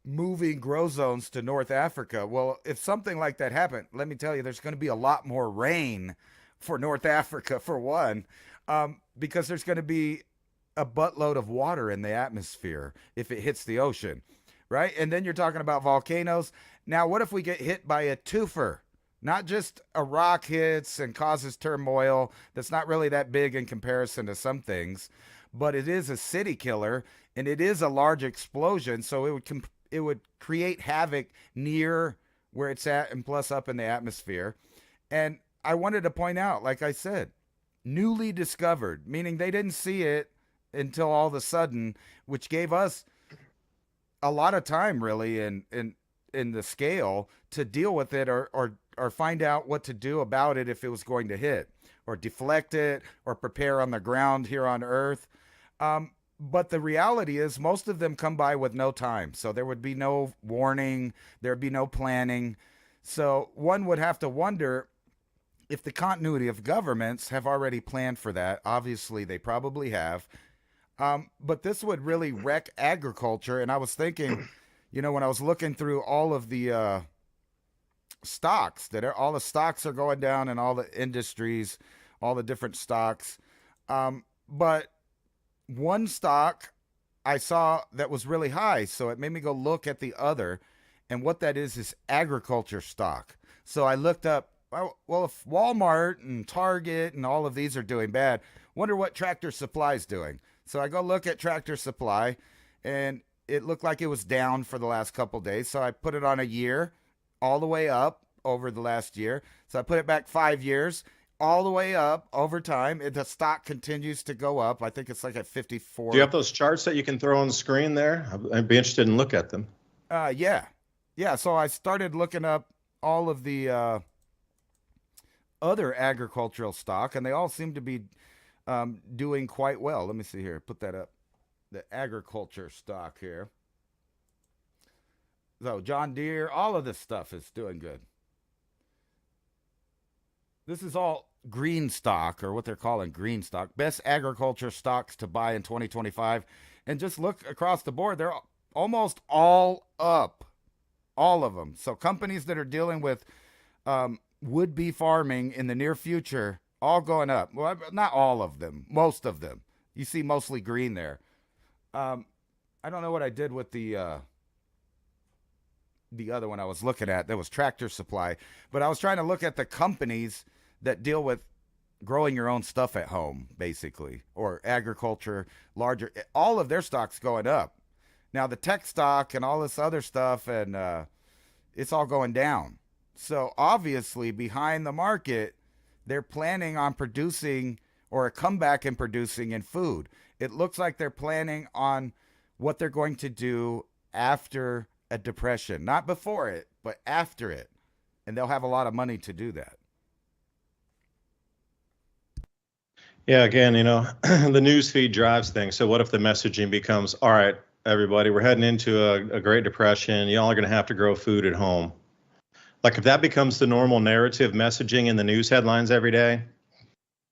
moving grow zones to North Africa. Well, if something like that happened, let me tell you, there's going to be a lot more rain for North Africa, for one, because there's going to be a buttload of water in the atmosphere if it hits the ocean, right? And then you're talking about volcanoes. Now, what if we get hit by a twofer? Not just a rock hits and causes turmoil that's not really that big in comparison to some things, but it is a city killer, and it is a large explosion, so it would create havoc near where it's at, and plus up in the atmosphere. And I wanted to point out, like I said, newly discovered, meaning they didn't see it until all of a sudden, which gave us a lot of time really in the scale to deal with it or find out what to do about it if it was going to hit, or deflect it, or prepare on the ground here on Earth. But the reality is most of them come by with no time. So there would be no warning, there'd be no planning. So one would have to wonder if the continuity of governments have already planned for that. Obviously, they probably have. But this would really wreck agriculture. And I was thinking, when I was looking through all of the stocks, all the stocks are going down in all the industries, all the different stocks. But one stock I saw that was really high, so it made me go look at the other. And what that is agriculture stock. So I looked up, well, if Walmart and Target and all of these are doing bad, wonder what Tractor Supply is doing. So I go look at Tractor Supply, and it looked like it was down for the last couple days. So I put it on a year, all the way up over the last year. So I put it back 5 years, all the way up over time. The stock continues to go up. I think it's like at 54. Do you have those charts that you can throw on the screen there? I'd be interested in look at them. Yeah. So I started looking up all of the other agricultural stock, and they all seem to be doing quite well. Let me see here. Put that up. The agriculture stock here. So John Deere, all of this stuff is doing good. This is all green stock, or what they're calling green stock. Best agriculture stocks to buy in 2025. And just look across the board. They're almost all up. All of them. So companies that are dealing with would-be farming in the near future, all going up. Well, not all of them. Most of them. You see mostly green there. I don't know what I did with the other one I was looking at. That was Tractor Supply. But I was trying to look at the companies that deal with growing your own stuff at home, basically, or agriculture, larger. All of their stocks going up. Now, the tech stock and all this other stuff, and it's all going down. So, obviously, behind the market, they're planning on producing, or a comeback in producing in food. It looks like they're planning on what they're going to do after a depression. Not before it, but after it. And they'll have a lot of money to do that. Yeah, again, the news feed drives things. So what if the messaging becomes, all right, everybody, we're heading into a Great Depression. Y'all are going to have to grow food at home. Like if that becomes the normal narrative messaging in the news headlines every day,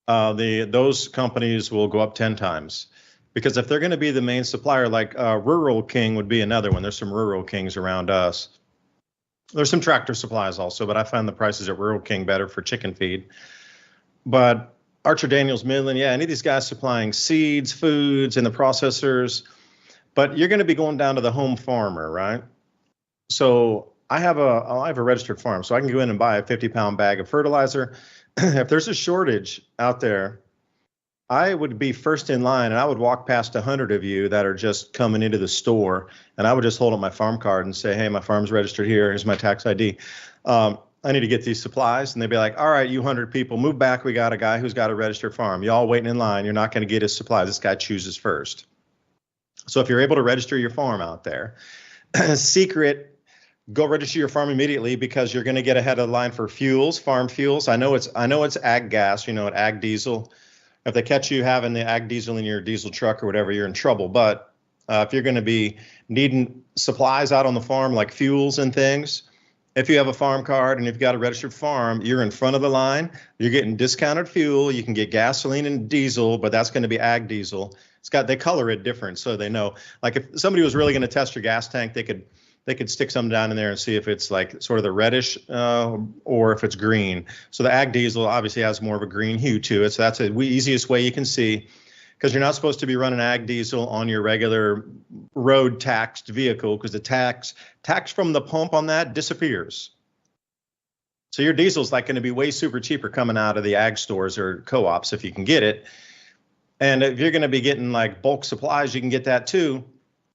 those companies will go up 10 times. Because if they're going to be the main supplier, like Rural King would be another one. There's some Rural Kings around us. There's some Tractor Supplies also, but I find the prices at Rural King better for chicken feed. But Archer Daniels Midland, any of these guys supplying seeds, foods, and the processors. But you're going to be going down to the home farmer, right? So I have a registered farm, so I can go in and buy a 50-pound bag of fertilizer. If there's a shortage out there, I would be first in line, and I would walk past 100 of you that are just coming into the store, and I would just hold up my farm card and say, "Hey, my farm's registered here. Here's my tax ID. I need to get these supplies." And they'd be like, "All right, you 100 people, move back. We got a guy who's got a registered farm. Y'all waiting in line. You're not going to get his supplies. This guy chooses first." So if you're able to register your farm out there, secret, go register your farm immediately, because you're going to get ahead of the line for fuels, farm fuels. I know it's ag gas, ag diesel. If they catch you having the ag diesel in your diesel truck or whatever, you're in trouble. But if you're going to be needing supplies out on the farm, like fuels and things, if you have a farm card and you've got a registered farm, you're in front of the line. You're getting discounted fuel. You can get gasoline and diesel, but that's going to be ag diesel. They color it different, so they know. Like if somebody was really going to test your gas tank, they could stick some down in there and see if it's like sort of the reddish or if it's green. So the ag diesel obviously has more of a green hue to it. So that's the easiest way you can see, because you're not supposed to be running ag diesel on your regular road taxed vehicle, because the tax from the pump on that disappears. So your diesel's like going to be way super cheaper coming out of the ag stores or co-ops if you can get it. And if you're going to be getting like bulk supplies, you can get that too.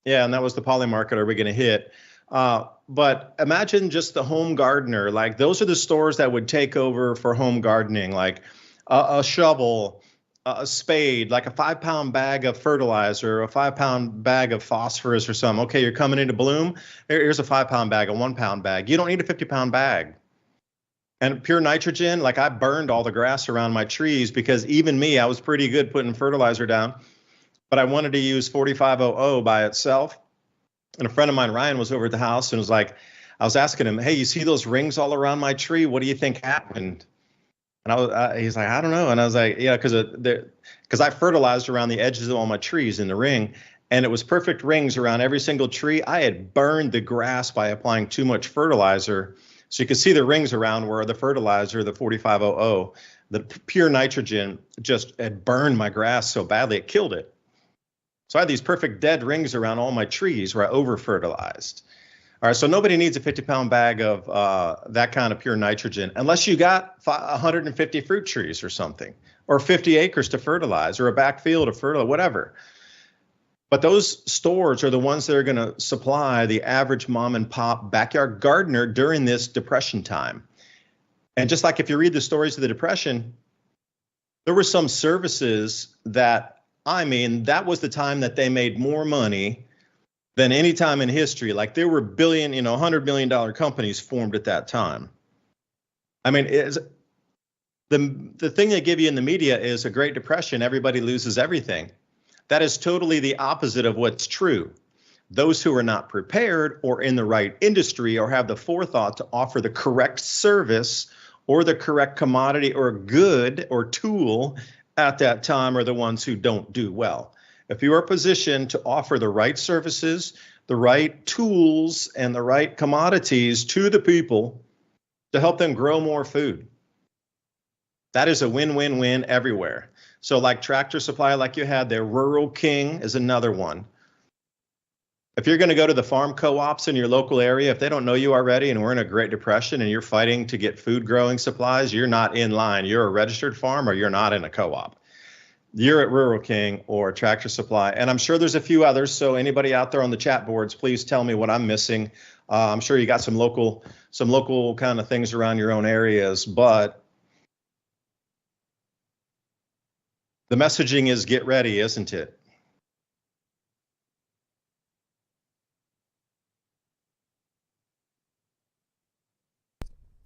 Yeah, and that was the poly market are we going to hit. But imagine just the home gardener. Like those are the stores that would take over for home gardening, like a shovel, a spade, like a 5-pound bag of fertilizer, a 5-pound bag of phosphorus or something. Okay, you're coming into bloom. Here's a 5-pound bag, a 1-pound bag. You don't need a 50-pound bag. And pure nitrogen, like I burned all the grass around my trees, because even me, I was pretty good putting fertilizer down, but I wanted to use 4500 by itself. And a friend of mine, Ryan, was over at the house and was like, I was asking him, "Hey, you see those rings all around my tree? What do you think happened?" And he's like, "I don't know." And I was like, "Yeah, because I fertilized around the edges of all my trees in the ring, and it was perfect rings around every single tree. I had burned the grass by applying too much fertilizer. So you could see the rings around where the fertilizer, the 4500, the pure nitrogen, just had burned my grass so badly it killed it. So I had these perfect dead rings around all my trees where I over-fertilized." All right, so nobody needs a 50-pound bag of that kind of pure nitrogen unless you got 150 fruit trees or something, or 50 acres to fertilize, or a backfield to fertilize, whatever. But those stores are the ones that are going to supply the average mom and pop backyard gardener during this depression time. And just like if you read the stories of the depression, there were some services that was the time that they made more money than any time in history. Like there were $100 million companies formed at that time. I mean, the thing they give you in the media is a Great Depression, everybody loses everything. That is totally the opposite of what's true. Those who are not prepared or in the right industry or have the forethought to offer the correct service or the correct commodity or good or tool at that time are the ones who don't do well. If you are positioned to offer the right services, the right tools, and the right commodities to the people to help them grow more food, that is a win-win-win everywhere. So like Tractor Supply, like you had there, Rural King is another one. If you're going to go to the farm co-ops in your local area, if they don't know you already and we're in a Great Depression and you're fighting to get food growing supplies, you're not in line. You're a registered farm or you're not in a co-op. You're at Rural King or Tractor Supply. And I'm sure there's a few others. So anybody out there on the chat boards, please tell me what I'm missing. I'm sure you got some local kind of things around your own areas, but the messaging is get ready, isn't it?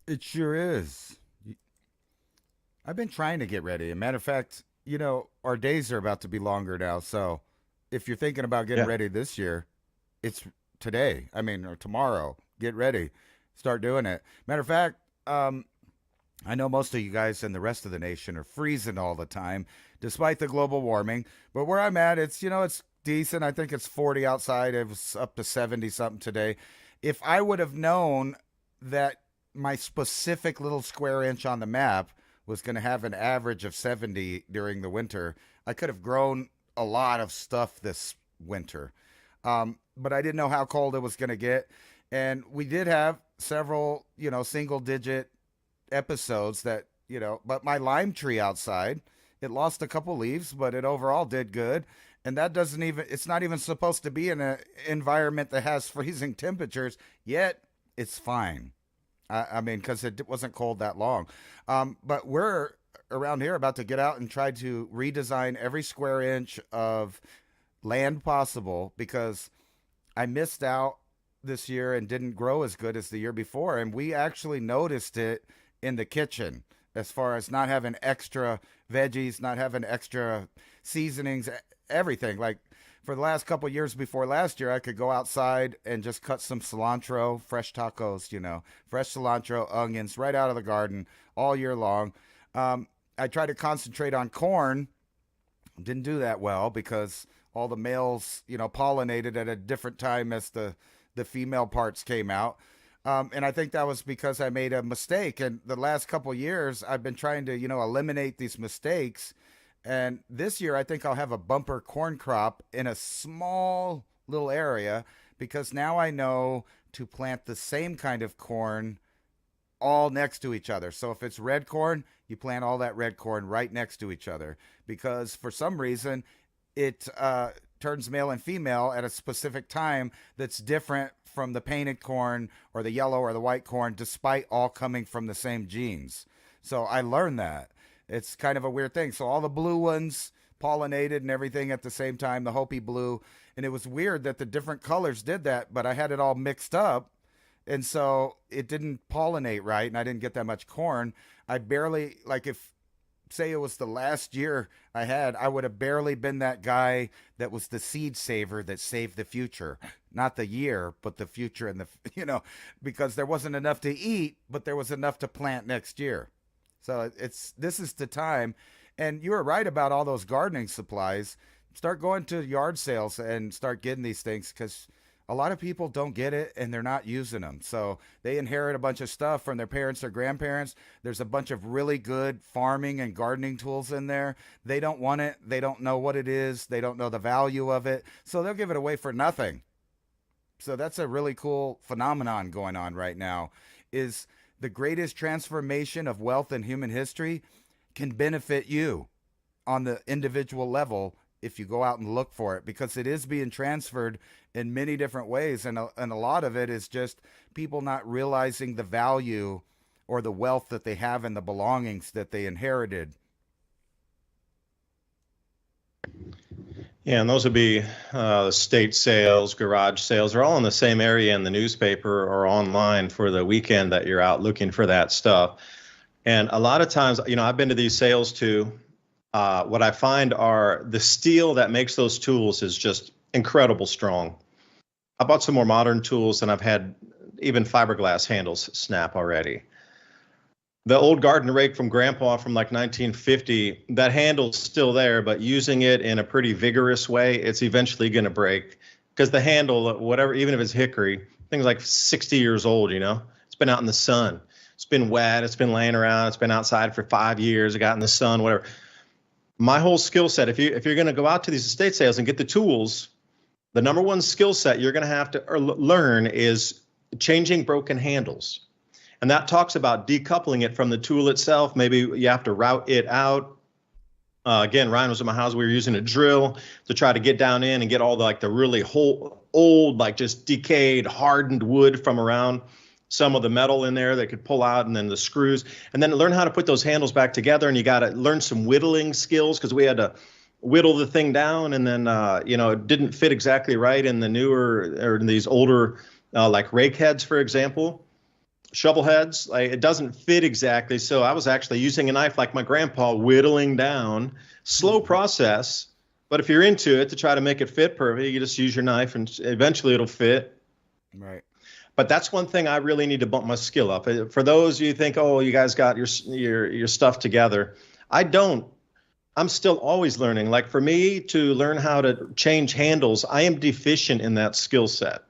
It sure is. I've been trying to get ready. As a matter of fact, our days are about to be longer now. So if you're thinking about getting ready this year, it's today. Or tomorrow. Get ready. Start doing it. Matter of fact, I know most of you guys and the rest of the nation are freezing all the time, despite the global warming. But where I'm at, it's decent. I think it's 40 outside. It was up to 70 something today. If I would have known that my specific little square inch on the map was going to have an average of 70 during the winter, I could have grown a lot of stuff this winter. But I didn't know how cold it was going to get. And we did have several, single digit episodes that, but my lime tree outside, it lost a couple leaves, but it overall did good. And that doesn't even, it's not even supposed to be in an environment that has freezing temperatures, yet it's fine. I mean, because it wasn't cold that long. But we're around here about to get out and try to redesign every square inch of land possible because I missed out this year and didn't grow as good as the year before. And we actually noticed it in the kitchen as far as not having extra veggies, not having extra seasonings, everything. Like for the last couple of years before last year, I could go outside and just cut some cilantro, fresh tacos, fresh cilantro, onions right out of the garden all year long. I tried to concentrate on corn. Didn't do that well because all the males, pollinated at a different time as the female parts came out. And I think that was because I made a mistake. And the last couple of years, I've been trying to, eliminate these mistakes. And this year, I think I'll have a bumper corn crop in a small little area because now I know to plant the same kind of corn all next to each other. So if it's red corn, you plant all that red corn right next to each other because for some reason it turns male and female at a specific time that's different from the painted corn or the yellow or the white corn, despite all coming from the same genes. So I learned that. It's kind of a weird thing. So all the blue ones pollinated and everything at the same time, the Hopi blue. And it was weird that the different colors did that, but I had it all mixed up. And so it didn't pollinate right, and I didn't get that much corn. I barely, like if, say it was the last year I had, I would have barely been that guy that was the seed saver that saved the future. Not the year, but the future and because there wasn't enough to eat, but there was enough to plant next year. So this is the time. And you were right about all those gardening supplies. Start going to yard sales and start getting these things because a lot of people don't get it and they're not using them. So they inherit a bunch of stuff from their parents or grandparents. There's a bunch of really good farming and gardening tools in there. They don't want it. They don't know what it is. They don't know the value of it. So they'll give it away for nothing. So that's a really cool phenomenon going on right now is the greatest transformation of wealth in human history can benefit you on the individual level if you go out and look for it, because it is being transferred in many different ways. And a lot of it is just people not realizing the value or the wealth that they have in the belongings that they inherited. Yeah, and those would be estate sales, garage sales. They're all in the same area in the newspaper or online for the weekend that you're out looking for that stuff. And a lot of times, I've been to these sales too. What I find are the steel that makes those tools is just incredible strong. I bought some more modern tools and I've had even fiberglass handles snap already. The old garden rake from Grandpa from like 1950, that handle's still there, but using it in a pretty vigorous way, it's eventually going to break because the handle, whatever, even if it's hickory, thing's like 60 years old, it's been out in the sun. It's been wet. It's been laying around. It's been outside for 5 years. It got in the sun, whatever. My whole skill set, if you're going to go out to these estate sales and get the tools, the number one skill set you're going to have to learn is changing broken handles. And that talks about decoupling it from the tool itself. Maybe you have to route it out. Again, Ryan was at my house. We were using a drill to try to get down in and get all the really old, like just decayed, hardened wood from around some of the metal in there that could pull out, and then the screws, and then learn how to put those handles back together. And you got to learn some whittling skills because we had to whittle the thing down, and then it didn't fit exactly right in the newer or in these older like rake heads, for example, shovel heads. It doesn't fit exactly. So I was actually using a knife like my grandpa, whittling down, slow process. But if you're into it, to try to make it fit perfect, you just use your knife and eventually it'll fit. Right. But that's one thing I really need to bump my skill up. For those you think, oh, you guys got your stuff together. I don't. I'm still always learning. Like for me to learn how to change handles, I am deficient in that skill set.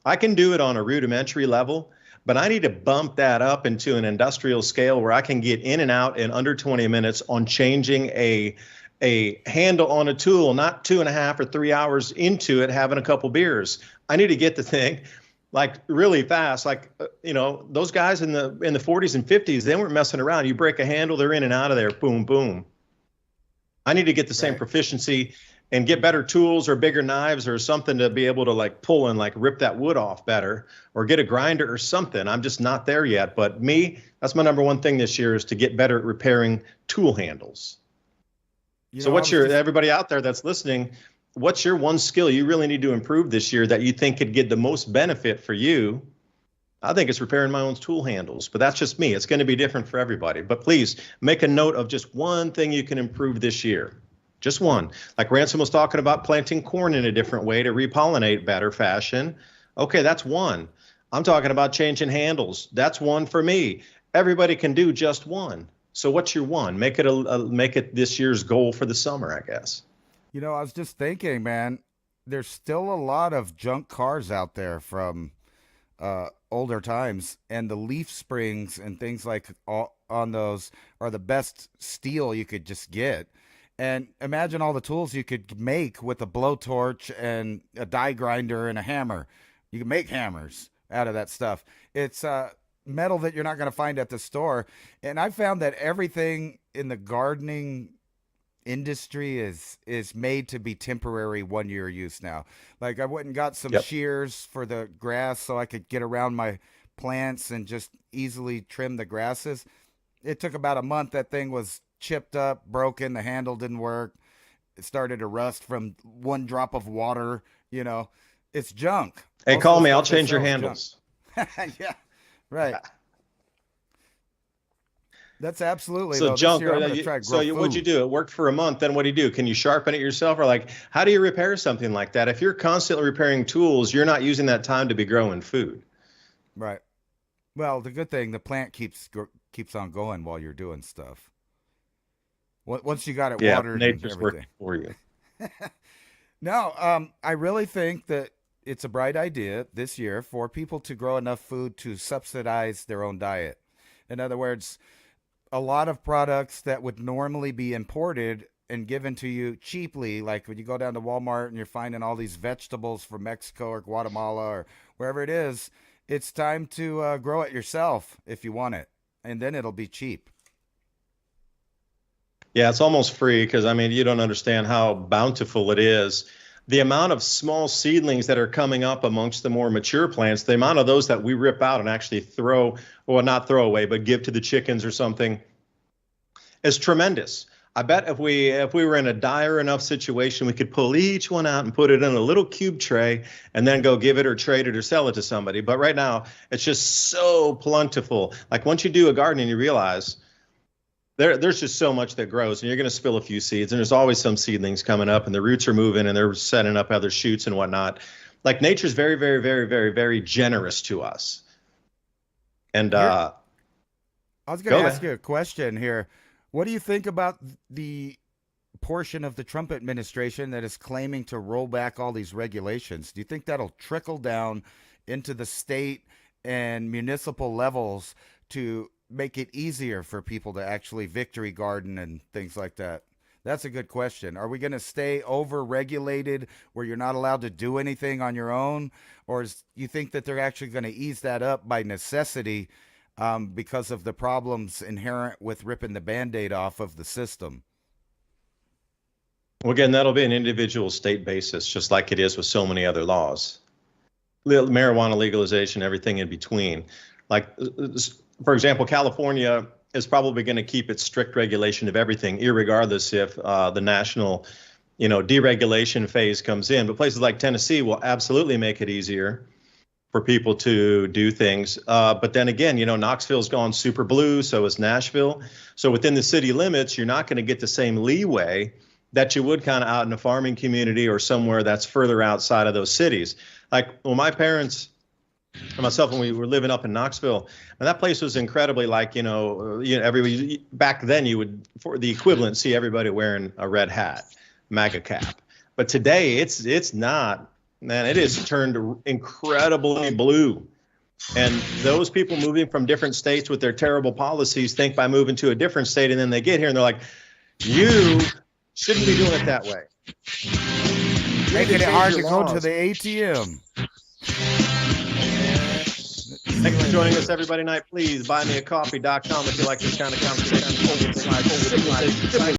I can do it on a rudimentary level, but I need to bump that up into an industrial scale where I can get in and out in under 20 minutes on changing a handle on a tool, not 2.5 or 3 hours into it, having a couple beers. I need to get the thing. like really fast. Like, those guys in the 40s and 50s, they weren't messing around. You break a handle, they're in and out of there. Boom, boom. I need to get the same proficiency and get better tools or bigger knives or something to be able to like pull and like rip that wood off better, or get a grinder or something. I'm just not there yet. But that's my number one thing this year, is to get better at repairing tool handles. So what's everybody out there that's listening, what's your one skill you really need to improve this year that you think could get the most benefit for you? I think it's repairing my own tool handles, but that's just me. It's going to be different for everybody. But please make a note of just one thing you can improve this year. Just one. Like Ransom was talking about planting corn in a different way to repollinate better fashion. Okay, that's one. I'm talking about changing handles. That's one for me. Everybody can do just one. So what's your one? Make it make it this year's goal for the summer, I guess. I was just thinking, man, there's still a lot of junk cars out there from older times, and the leaf springs and things like on those are the best steel you could just get. And imagine all the tools you could make with a blowtorch and a die grinder and a hammer. You can make hammers out of that stuff. It's metal that you're not going to find at the store. And I found that everything in the gardening industry is made to be temporary 1 year use now. Like I went and got some shears for the grass so I could get around my plants and just easily trim the grasses. It took about a month. That thing was chipped up, broken, the handle didn't work. It started to rust from one drop of water. It's junk. Hey, call me, I'll change your handles. Yeah, right. That's absolutely. So junk. So what'd you do? It worked for a month. Then what do you do? Can you sharpen it yourself, or like, how do you repair something like that? If you're constantly repairing tools, you're not using that time to be growing food. Right. Well, the good thing, the plant keeps on going while you're doing stuff. Once you got it watered, nature's working for you. No, I really think that it's a bright idea this year for people to grow enough food to subsidize their own diet. In other words, a lot of products that would normally be imported and given to you cheaply, like when you go down to Walmart and you're finding all these vegetables from Mexico or Guatemala or wherever it is, it's time to grow it yourself if you want it, and then it'll be cheap. Yeah, it's almost free because, you don't understand how bountiful it is. The amount of small seedlings that are coming up amongst the more mature plants, the amount of those that we rip out and actually not throw away, but give to the chickens or something, is tremendous. I bet if we were in a dire enough situation, we could pull each one out and put it in a little cube tray and then go give it or trade it or sell it to somebody. But right now, it's just so plentiful. Like once you do a garden and you realize there's just so much that grows, and you're going to spill a few seeds, and there's always some seedlings coming up, and the roots are moving, and they're setting up other shoots and whatnot. Like nature's very, very, very, very, very generous to us. And I was going to ask you a question here. What do you think about the portion of the Trump administration that is claiming to roll back all these regulations? Do you think that'll trickle down into the state and municipal levels to make it easier for people to actually victory garden and things like that? That's a good question. Are we going to stay over-regulated where you're not allowed to do anything on your own? Or you think that they're actually going to ease that up by necessity because of the problems inherent with ripping the Band-Aid off of the system? Well, again, that'll be an individual state basis, just like it is with so many other laws. Marijuana legalization, everything in between. Like, for example, California is probably going to keep its strict regulation of everything, irregardless if the national, deregulation phase comes in. But places like Tennessee will absolutely make it easier for people to do things. But then again, Knoxville's gone super blue, so is Nashville. So within the city limits, you're not going to get the same leeway that you would kind of out in a farming community or somewhere that's further outside of those cities. Like, when my parents and myself, when we were living up in Knoxville, and that place was incredibly like, everybody back then you would, for the equivalent, see everybody wearing a red hat, MAGA cap. But today it's not, man, it is turned incredibly blue. And those people moving from different states with their terrible policies think by moving to a different state, and then they get here and they're like, you shouldn't be doing it that way. Making it hard to go to the ATM. Thanks for joining us, everybody. Please buymeacoffee.com if you like this kind of conversation.